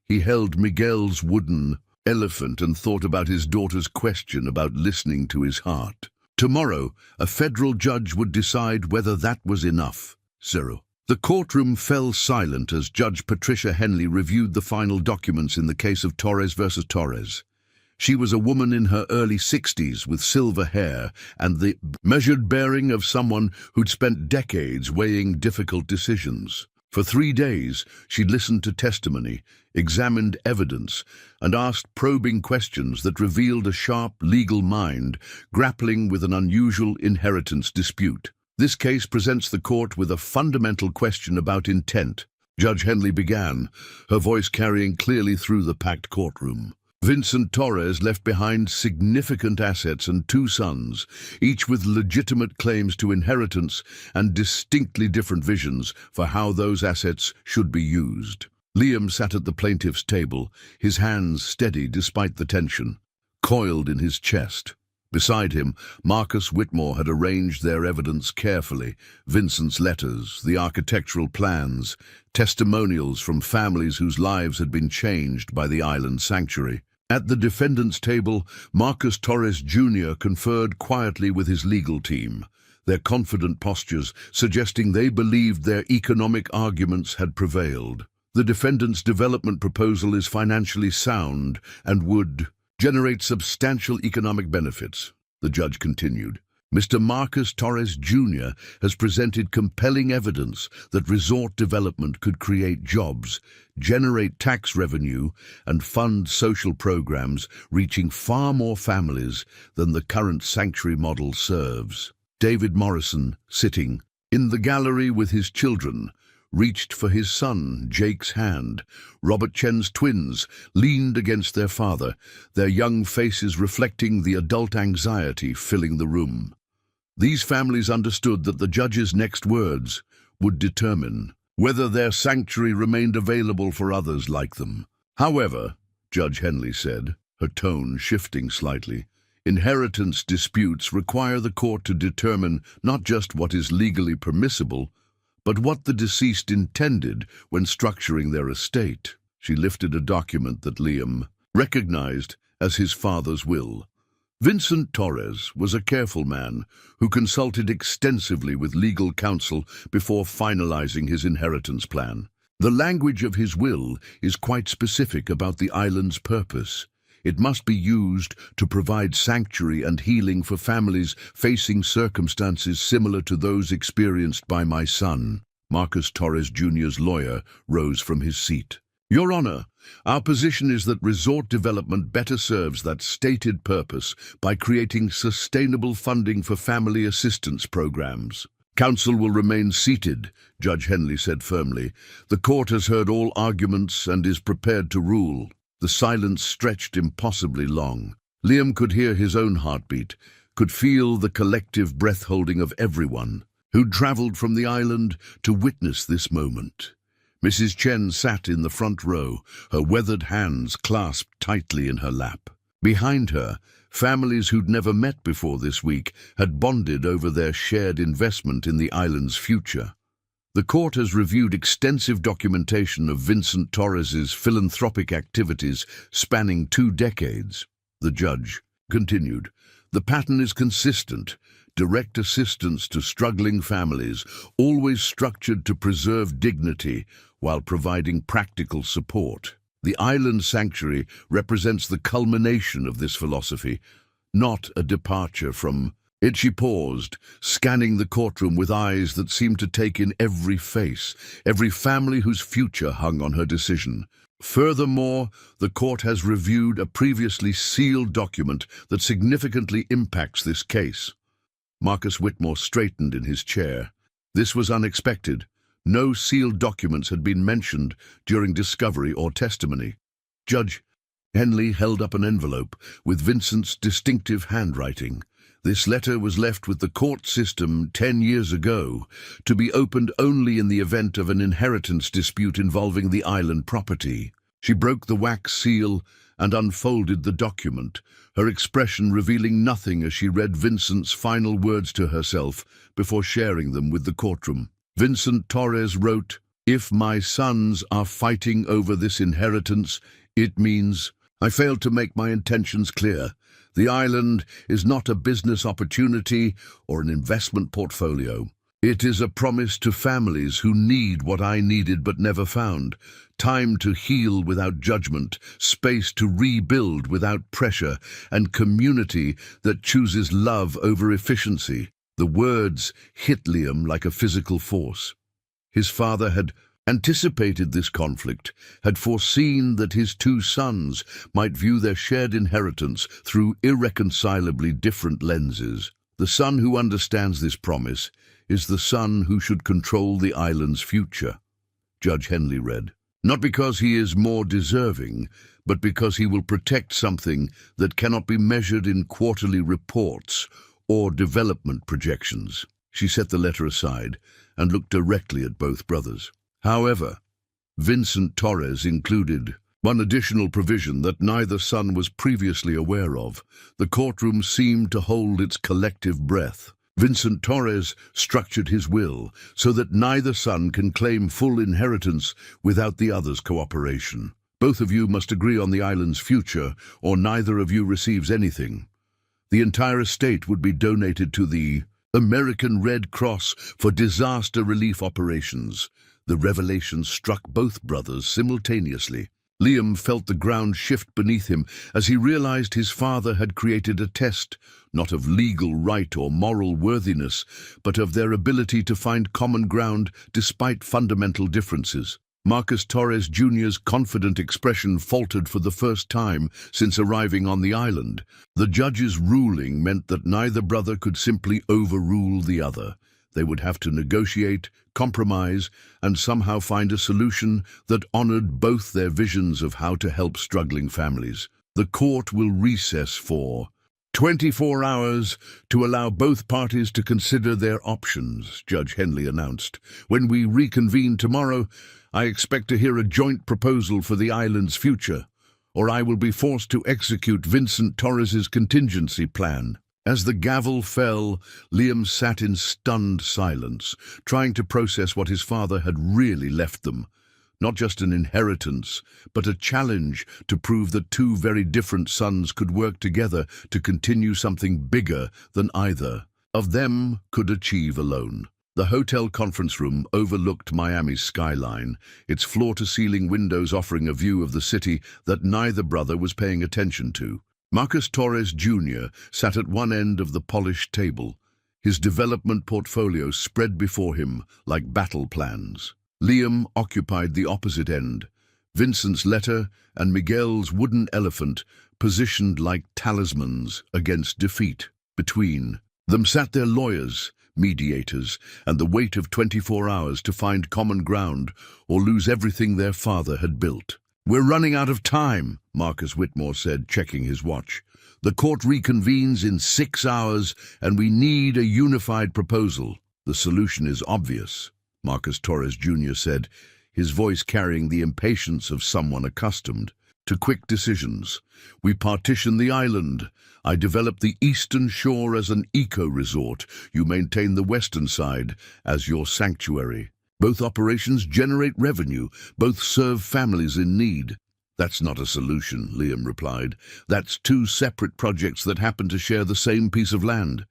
he held Miguel's wooden elephant and thought about his daughter's question about listening to his heart. Tomorrow, a federal judge would decide whether that was enough. 0. The courtroom fell silent as Judge Patricia Henley reviewed the final documents in the case of Torres versus Torres. She was a woman in her early 60s with silver hair and the measured bearing of someone who'd spent decades weighing difficult decisions. For 3 days, she listened to testimony, examined evidence, and asked probing questions that revealed a sharp legal mind grappling with an unusual inheritance dispute. This case presents the court with a fundamental question about intent. Judge Henley began, her voice carrying clearly through the packed courtroom. Vincent Torres left behind significant assets and 2 sons, each with legitimate claims to inheritance and distinctly different visions for how those assets should be used. Liam sat at the plaintiff's table, his hands steady despite the tension, coiled in his chest. Beside him, Marcus Whitmore had arranged their evidence carefully: Vincent's letters, the architectural plans, testimonials from families whose lives had been changed by the island sanctuary. At the defendant's table, Marcus Torres Jr. conferred quietly with his legal team, their confident postures suggesting they believed their economic arguments had prevailed. The defendant's development proposal is financially sound and would generate substantial economic benefits, the judge continued. Mr. Marcus Torres Jr. has presented compelling evidence that resort development could create jobs, generate tax revenue, and fund social programs reaching far more families than the current sanctuary model serves. David Morrison, sitting in the gallery with his children, reached for his son, Jake's hand. Robert Chen's twins leaned against their father, their young faces reflecting the adult anxiety filling the room. These families understood that the judge's next words would determine whether their sanctuary remained available for others like them. However, Judge Henley said, her tone shifting slightly, inheritance disputes require the court to determine not just what is legally permissible, but what the deceased intended when structuring their estate. She lifted a document that Liam recognized as his father's will. Vincent Torres was a careful man who consulted extensively with legal counsel before finalizing his inheritance plan. The language of his will is quite specific about the island's purpose. It must be used to provide sanctuary and healing for families facing circumstances similar to those experienced by my son. Marcus Torres Jr.'s lawyer rose from his seat. Your Honor, our position is that resort development better serves that stated purpose by creating sustainable funding for family assistance programs. Counsel will remain seated, Judge Henley said firmly. The court has heard all arguments and is prepared to rule. The silence stretched impossibly long. Liam could hear his own heartbeat, could feel the collective breath-holding of everyone who'd traveled from the island to witness this moment. Mrs. Chen sat in the front row, her weathered hands clasped tightly in her lap. Behind her, families who'd never met before this week had bonded over their shared investment in the island's future. The court has reviewed extensive documentation of Vincent Torres's philanthropic activities spanning 2 decades. The judge continued, the pattern is consistent: direct assistance to struggling families, always structured to preserve dignity while providing practical support. The island sanctuary represents the culmination of this philosophy, not a departure from it. She paused, scanning the courtroom with eyes that seemed to take in every face, every family whose future hung on her decision. Furthermore, the court has reviewed a previously sealed document that significantly impacts this case. Marcus Whitmore straightened in his chair. This was unexpected. No sealed documents had been mentioned during discovery or testimony. Judge Henley held up an envelope with Vincent's distinctive handwriting. This letter was left with the court system 10 years ago, to be opened only in the event of an inheritance dispute involving the island property. She broke the wax seal and unfolded the document, her expression revealing nothing as she read Vincent's final words to herself before sharing them with the courtroom. Vincent Torres wrote, "If my sons are fighting over this inheritance, it means I failed to make my intentions clear. The island is not a business opportunity or an investment portfolio. It is a promise to families who need what I needed but never found: time to heal without judgment, space to rebuild without pressure, and community that chooses love over efficiency." The words hit Liam like a physical force. His father had anticipated this conflict, had foreseen that his 2 sons might view their shared inheritance through irreconcilably different lenses. The son who understands this promise is the son who should control the island's future, Judge Henley read. Not because he is more deserving, but because he will protect something that cannot be measured in quarterly reports or development projections. She set the letter aside and looked directly at both brothers. However, Vincent Torres included One additional provision that neither son was previously aware of. The courtroom seemed to hold its collective breath. Vincent Torres structured his will so that neither son can claim full inheritance without the other's cooperation. Both of you must agree on the island's future, or neither of you receives anything. The entire estate would be donated to the American Red Cross for disaster relief operations. The revelation struck both brothers simultaneously. Liam felt the ground shift beneath him as he realized his father had created a test, not of legal right or moral worthiness, but of their ability to find common ground despite fundamental differences. Marcus Torres Jr.'s confident expression faltered for the first time since arriving on the island. The judge's ruling meant that neither brother could simply overrule the other. They would have to negotiate, compromise, and somehow find a solution that honored both their visions of how to help struggling families. The court will recess for 24 hours to allow both parties to consider their options, Judge Henley announced. When we reconvene tomorrow, I expect to hear a joint proposal for the island's future, or I will be forced to execute Vincent Torres's contingency plan. As the gavel fell, Liam sat in stunned silence, trying to process what his father had really left them. Not just an inheritance, but a challenge to prove that two very different sons could work together to continue something bigger than either of them could achieve alone. The hotel conference room overlooked Miami's skyline, its floor-to-ceiling windows offering a view of the city that neither brother was paying attention to. Marcus Torres Jr. sat at one end of the polished table, his development portfolio spread before him like battle plans. Liam occupied the opposite end, Vincent's letter and Miguel's wooden elephant positioned like talismans against defeat. Between them sat their lawyers, mediators, and the weight of 24 hours to find common ground or lose everything their father had built. "We're running out of time," Marcus Whitmore said, checking his watch. "The court reconvenes in 6 hours, and we need a unified proposal." "The solution is obvious," Marcus Torres Jr. said, his voice carrying the impatience of someone accustomed to quick decisions. "We partition the island. I develop the eastern shore as an eco-resort. You maintain the western side as your sanctuary. Both operations generate revenue. Both serve families in need." "That's not a solution," Liam replied. "That's two separate projects that happen to share the same piece of land.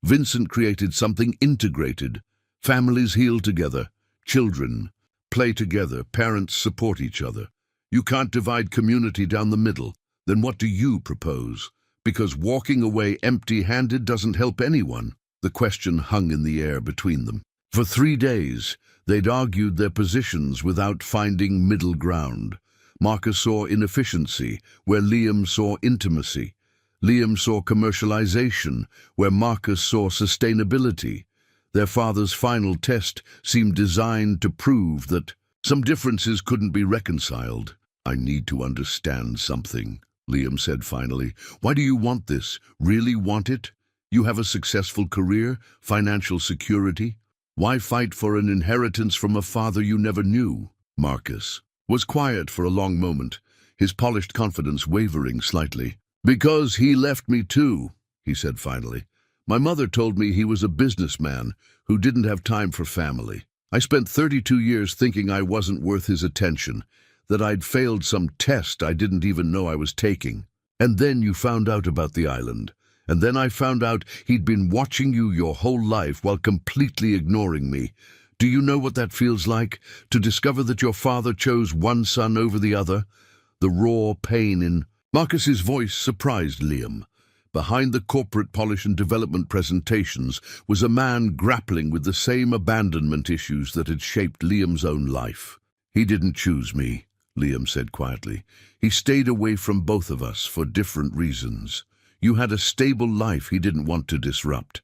Vincent created something integrated. Families heal together. Children play together. Parents support each other. You can't divide community down the middle. Then what do you propose? Because walking away empty-handed doesn't help anyone." The question hung in the air between them. For 3 days, they'd argued their positions without finding middle ground. Marcus saw inefficiency, where Liam saw intimacy. Liam saw commercialization, where Marcus saw sustainability. Their father's final test seemed designed to prove that some differences couldn't be reconciled. "I need to understand something," Liam said finally. "Why do you want this? Really want it? You have a successful career, financial security. Why fight for an inheritance from a father you never knew?" Marcus was quiet for a long moment, his polished confidence wavering slightly. "Because he left me too," he said finally. "My mother told me he was a businessman who didn't have time for family. I spent 32 years thinking I wasn't worth his attention, that I'd failed some test I didn't even know I was taking. And then you found out about the island. And then I found out he'd been watching you your whole life while completely ignoring me. Do you know what that feels like? To discover that your father chose one son over the other? The raw pain in..." Marcus's voice surprised Liam. Behind the corporate polish and development presentations was a man grappling with the same abandonment issues that had shaped Liam's own life. "He didn't choose me," Liam said quietly. "He stayed away from both of us for different reasons. You had a stable life he didn't want to disrupt.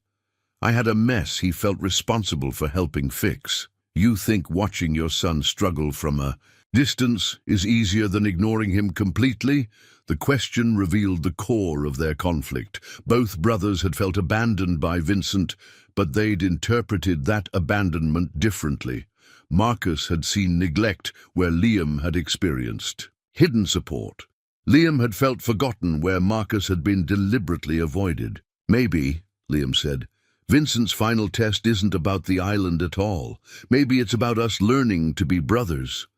I had a mess he felt responsible for helping fix. You think watching your son struggle from a distance is easier than ignoring him completely?" The question revealed the core of their conflict. Both brothers had felt abandoned by Vincent, but they'd interpreted that abandonment differently. Marcus had seen neglect where Liam had experienced hidden support. Liam had felt forgotten where Marcus had been deliberately avoided. Maybe, Liam said, Vincent's final test isn't about the island at all. Maybe it's about us learning to be brothers.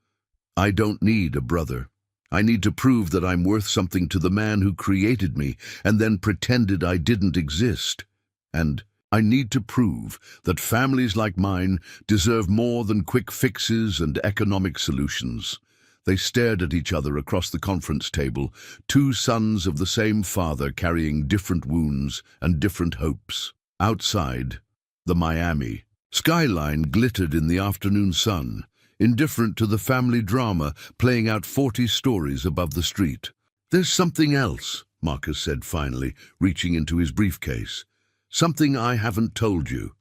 I don't need a brother. I need to prove that I'm worth something to the man who created me and then pretended I didn't exist. And I need to prove that families like mine deserve more than quick fixes and economic solutions. They stared at each other across the conference table, two sons of the same father carrying different wounds and different hopes. Outside, the Miami skyline glittered in the afternoon sun, indifferent to the family drama playing out 40 stories above the street. "There's something else," Marcus said finally, reaching into his briefcase. "Something I haven't told you."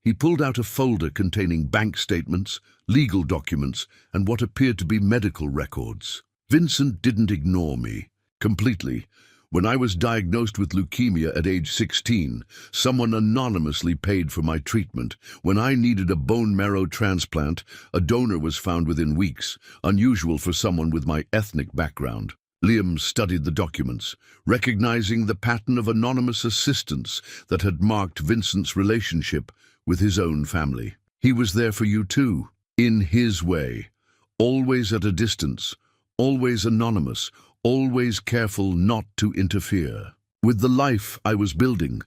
He pulled out a folder containing bank statements, legal documents, and what appeared to be medical records. "Vincent didn't ignore me. Completely. When I was diagnosed with leukemia at age 16, someone anonymously paid for my treatment. When I needed a bone marrow transplant, a donor was found within weeks, unusual for someone with my ethnic background." Liam studied the documents, recognizing the pattern of anonymous assistance that had marked Vincent's relationship with his own family. "He was there for you too, in his way, always at a distance, always anonymous, always careful not to interfere with the life I was building,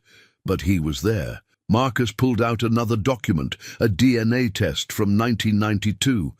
but he was there." Marcus pulled out another document, a DNA test from 1992.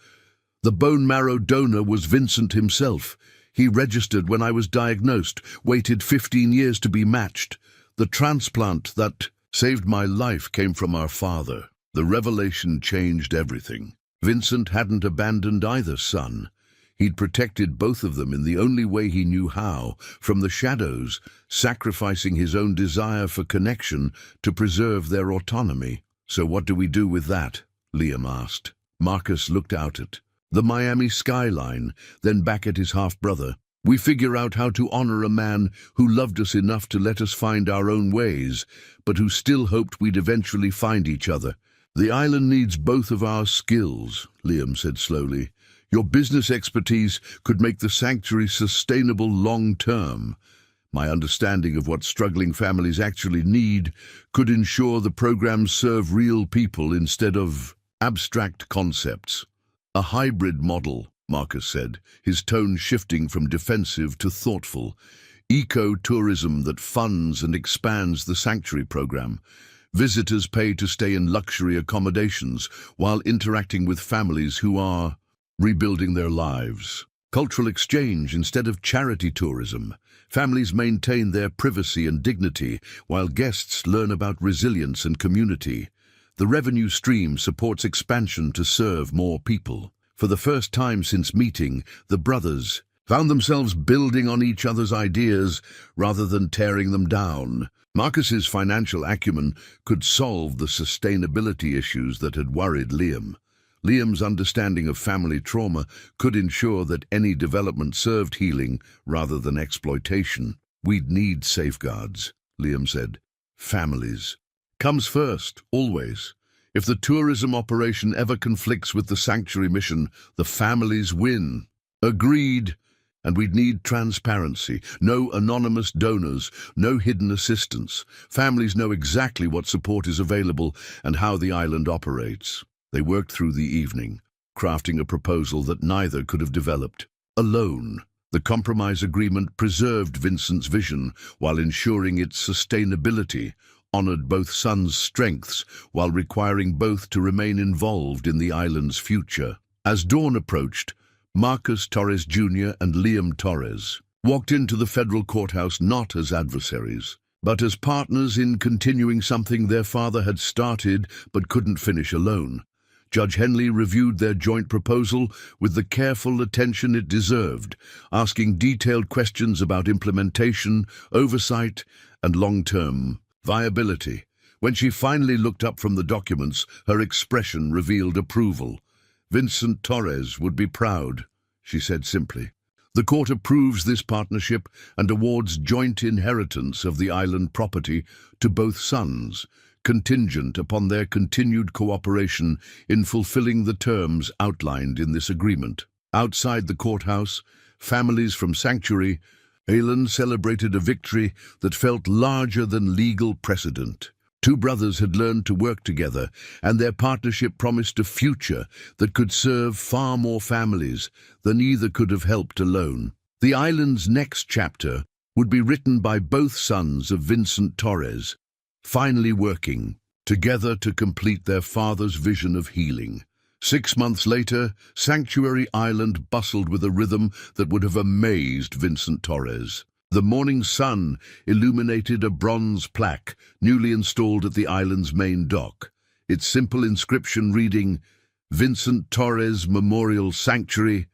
The bone marrow donor was Vincent himself. He registered when I was diagnosed, waited 15 years to be matched. The transplant that saved my life came from our father. The revelation changed everything. Vincent hadn't abandoned either son. He'd protected both of them in the only way he knew how, from the shadows, sacrificing his own desire for connection to preserve their autonomy. "So what do we do with that?" Liam asked. Marcus looked out at the Miami skyline, then back at his half-brother. "We figure out how to honor a man who loved us enough to let us find our own ways, but who still hoped we'd eventually find each other. The island needs both of our skills," Liam said slowly. "Your business expertise could make the sanctuary sustainable long-term. My understanding of what struggling families actually need could ensure the programs serve real people instead of abstract concepts." "A hybrid model," Marcus said, his tone shifting from defensive to thoughtful. "Eco-tourism that funds and expands the sanctuary program. Visitors pay to stay in luxury accommodations while interacting with families who are rebuilding their lives. Cultural exchange instead of charity tourism. Families maintain their privacy and dignity while guests learn about resilience and community. The revenue stream supports expansion to serve more people." For the first time since meeting, the brothers found themselves building on each other's ideas rather than tearing them down. Marcus's financial acumen could solve the sustainability issues that had worried Liam. Liam's understanding of family trauma could ensure that any development served healing rather than exploitation. "We'd need safeguards," Liam said. "Families comes first, always. If the tourism operation ever conflicts with the sanctuary mission, the families win." "Agreed. And we'd need transparency. No anonymous donors, no hidden assistance. Families know exactly what support is available and how the island operates." They worked through the evening, crafting a proposal that neither could have developed alone. The compromise agreement preserved Vincent's vision while ensuring its sustainability, honored both sons' strengths while requiring both to remain involved in the island's future. As dawn approached, Marcus Torres Jr. and Liam Torres walked into the federal courthouse not as adversaries, but as partners in continuing something their father had started but couldn't finish alone. Judge Henley reviewed their joint proposal with the careful attention it deserved, asking detailed questions about implementation, oversight, and long-term viability. When she finally looked up from the documents, her expression revealed approval. "Vincent Torres would be proud," she said simply. "The court approves this partnership and awards joint inheritance of the island property to both sons, contingent upon their continued cooperation in fulfilling the terms outlined in this agreement." Outside the courthouse, families from Sanctuary, Aylan celebrated a victory that felt larger than legal precedent. Two brothers had learned to work together, and their partnership promised a future that could serve far more families than either could have helped alone. The island's next chapter would be written by both sons of Vincent Torres, finally working together to complete their father's vision of healing. 6 months later, Sanctuary Island bustled with a rhythm that would have amazed Vincent Torres. The morning sun illuminated a bronze plaque newly installed at the island's main dock, its simple inscription reading, "Vincent Torres Memorial Sanctuary,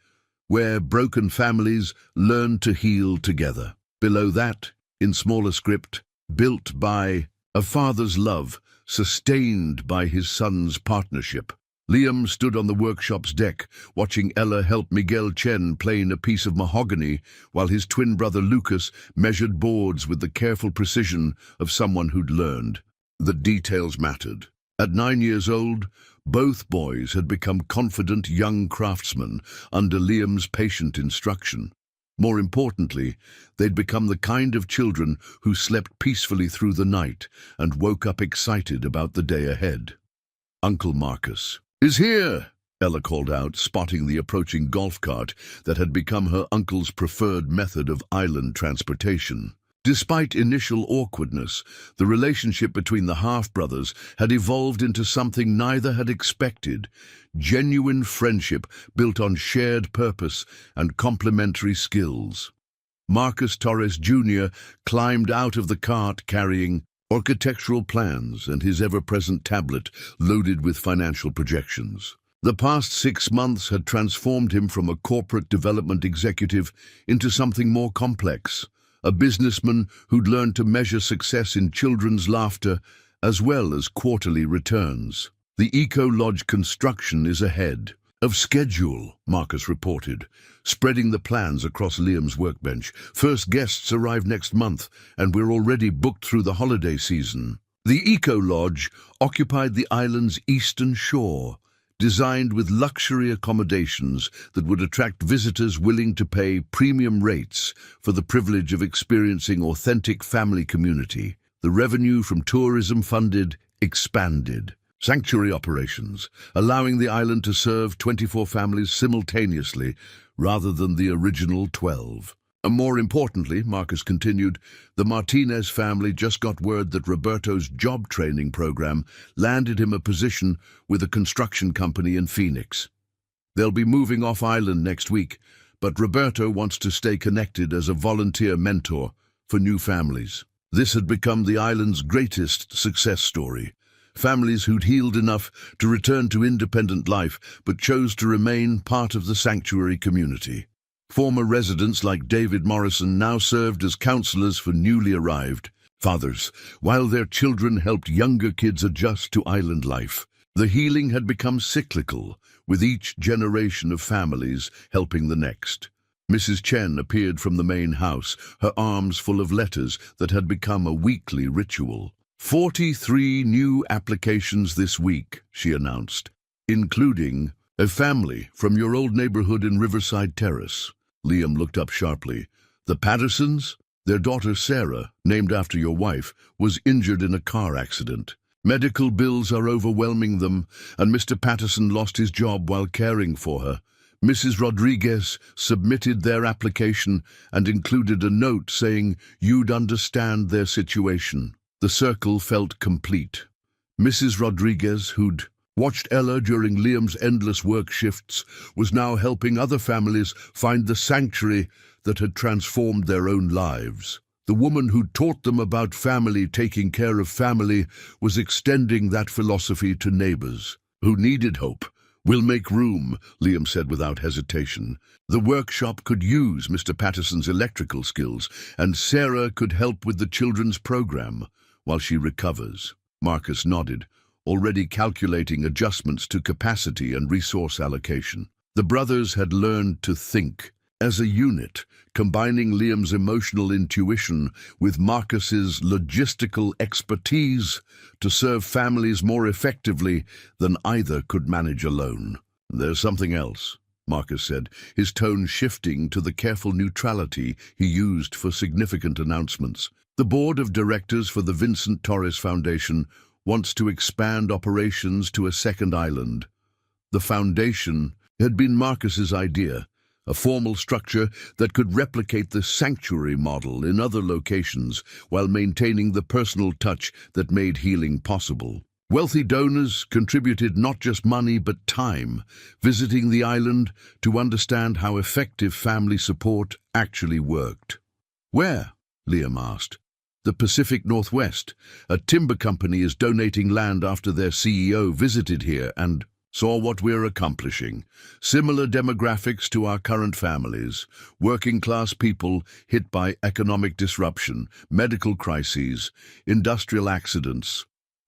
where broken families learn to heal together." Below that, in smaller script, "Built by a father's love, sustained by his son's partnership." Liam stood on the workshop's deck, watching Ella help Miguel Chen plane a piece of mahogany while his twin brother Lucas measured boards with the careful precision of someone who'd learned. The details mattered. At 9 years old, both boys had become confident young craftsmen under Liam's patient instruction. More importantly, they'd become the kind of children who slept peacefully through the night and woke up excited about the day ahead. "Uncle Marcus is here," Ella called out, spotting the approaching golf cart that had become her uncle's preferred method of island transportation. Despite initial awkwardness, the relationship between the half-brothers had evolved into something neither had expected: genuine friendship built on shared purpose and complementary skills. Marcus Torres Jr. climbed out of the cart carrying architectural plans and his ever-present tablet loaded with financial projections. The past 6 months had transformed him from a corporate development executive into something more complex, a businessman who'd learned to measure success in children's laughter as well as quarterly returns. "The Eco-Lodge construction is ahead of schedule," Marcus reported, spreading the plans across Liam's workbench. "First guests arrive next month, and we're already booked through the holiday season." The Eco-Lodge occupied the island's eastern shore, designed with luxury accommodations that would attract visitors willing to pay premium rates for the privilege of experiencing authentic family community. The revenue from tourism expanded sanctuary operations, allowing the island to serve 24 families simultaneously rather than the original 12. And more importantly, Marcus continued, the Martinez family just got word that Roberto's job training program landed him a position with a construction company in Phoenix. They'll be moving off island next week, but Roberto wants to stay connected as a volunteer mentor for new families. This had become the island's greatest success story. Families who'd healed enough to return to independent life but chose to remain part of the sanctuary community. Former residents like David Morrison now served as counselors for newly arrived fathers, while their children helped younger kids adjust to island life. The healing had become cyclical, with each generation of families helping the next. Mrs. Chen appeared from the main house, her arms full of letters that had become a weekly ritual. 43 new applications this week, she announced, including a family from your old neighborhood in Riverside Terrace. Liam looked up sharply. The Pattersons? Their daughter Sarah, named after your wife, was injured in a car accident. Medical bills are overwhelming them, and Mr. Patterson lost his job while caring for her. Mrs. Rodriguez submitted their application and included a note saying you'd understand their situation. The circle felt complete. Mrs. Rodriguez, who'd watched Ella during Liam's endless work shifts, was now helping other families find the sanctuary that had transformed their own lives. The woman who taught them about family taking care of family was extending that philosophy to neighbors who needed hope. "We'll make room," Liam said without hesitation. The workshop could use Mr. Patterson's electrical skills, and Sarah could help with the children's program while she recovers. Marcus nodded, already calculating adjustments to capacity and resource allocation. The brothers had learned to think as a unit, combining Liam's emotional intuition with Marcus's logistical expertise to serve families more effectively than either could manage alone. "There's something else," Marcus said, his tone shifting to the careful neutrality he used for significant announcements. The board of directors for the Vincent Torres Foundation wants to expand operations to a second island. The foundation had been Marcus's idea, a formal structure that could replicate the sanctuary model in other locations while maintaining the personal touch that made healing possible. Wealthy donors contributed not just money but time, visiting the island to understand how effective family support actually worked. "Where?" Liam asked. "The Pacific Northwest. A timber company is donating land after their CEO visited here and saw what we're accomplishing. Similar demographics to our current families, working-class people hit by economic disruption, medical crises, industrial accidents.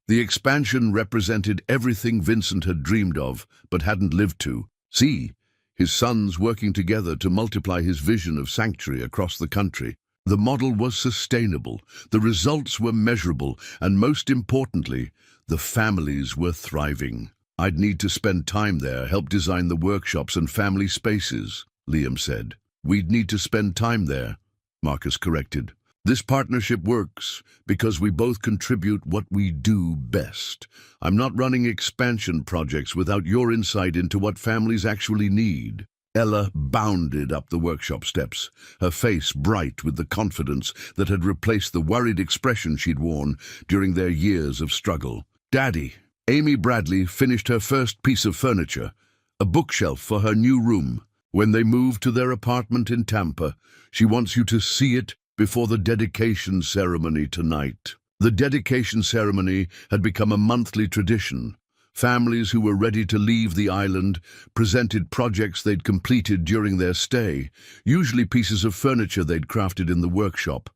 The expansion represented everything Vincent had dreamed of, but hadn't lived to. See, his sons working together to multiply his vision of sanctuary across the country. The model was sustainable, the results were measurable, and most importantly, the families were thriving. I'd need to spend time there, help design the workshops and family spaces," Liam said. "We'd need to spend time there," Marcus corrected. "This partnership works because we both contribute what we do best. I'm not running expansion projects without your insight into what families actually need." Ella bounded up the workshop steps, her face bright with the confidence that had replaced the worried expression she'd worn during their years of struggle. "Daddy," Amy Bradley finished her first piece of furniture, a bookshelf for her new room. "When they move to their apartment in Tampa, she wants you to see it before the dedication ceremony tonight." The dedication ceremony had become a monthly tradition. Families who were ready to leave the island presented projects they'd completed during their stay, usually pieces of furniture they'd crafted in the workshop.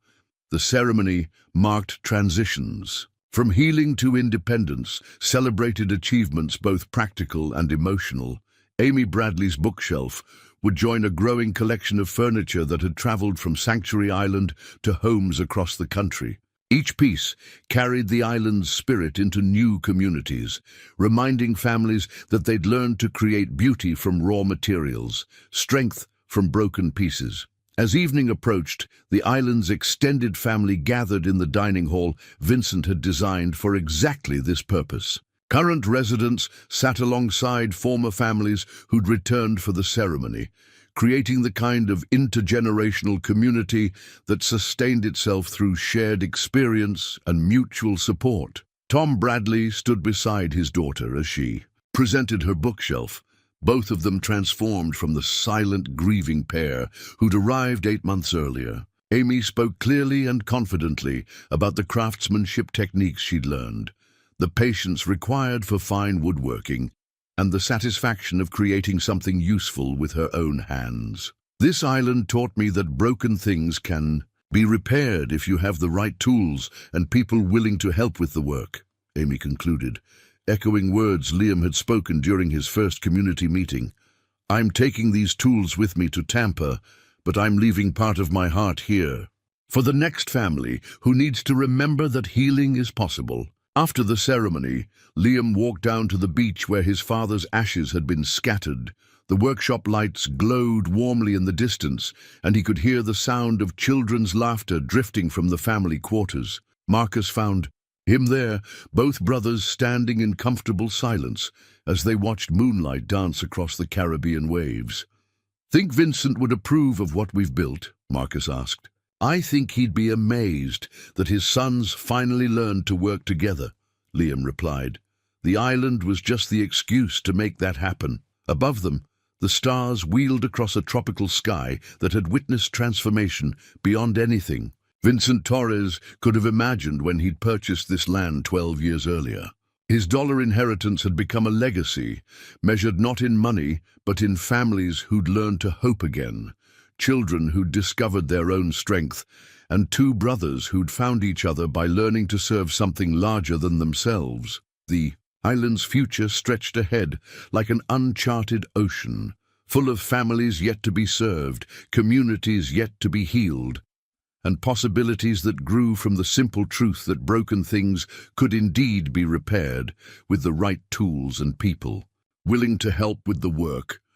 The ceremony marked transitions. From healing to independence, celebrated achievements both practical and emotional. Amy Bradley's bookshelf would join a growing collection of furniture that had traveled from Sanctuary Island to homes across the country. Each piece carried the island's spirit into new communities, reminding families that they'd learned to create beauty from raw materials, strength from broken pieces. As evening approached, the island's extended family gathered in the dining hall Vincent had designed for exactly this purpose. Current residents sat alongside former families who'd returned for the ceremony, creating the kind of intergenerational community that sustained itself through shared experience and mutual support. Tom Bradley stood beside his daughter as she presented her bookshelf, both of them transformed from the silent, grieving pair who'd arrived 8 months earlier. Amy spoke clearly and confidently about the craftsmanship techniques she'd learned, the patience required for fine woodworking, and the satisfaction of creating something useful with her own hands. "This island taught me that broken things can be repaired if you have the right tools and people willing to help with the work," Amy concluded, echoing words Liam had spoken during his first community meeting. "I'm taking these tools with me to Tampa, but I'm leaving part of my heart here for the next family who needs to remember that healing is possible." After the ceremony, Liam walked down to the beach where his father's ashes had been scattered. The workshop lights glowed warmly in the distance, and he could hear the sound of children's laughter drifting from the family quarters. Marcus found him there, both brothers standing in comfortable silence as they watched moonlight dance across the Caribbean waves. "Think Vincent would approve of what we've built?" Marcus asked. "I think he'd be amazed that his sons finally learned to work together," Liam replied. "The island was just the excuse to make that happen." Above them, the stars wheeled across a tropical sky that had witnessed transformation beyond anything Vincent Torres could have imagined when he'd purchased this land 12 years earlier. His dollar inheritance had become a legacy, measured not in money, but in families who'd learned to hope again, children who'd discovered their own strength, and two brothers who'd found each other by learning to serve something larger than themselves. The island's future stretched ahead like an uncharted ocean, full of families yet to be served, communities yet to be healed, and possibilities that grew from the simple truth that broken things could indeed be repaired with the right tools and people willing to help with the work.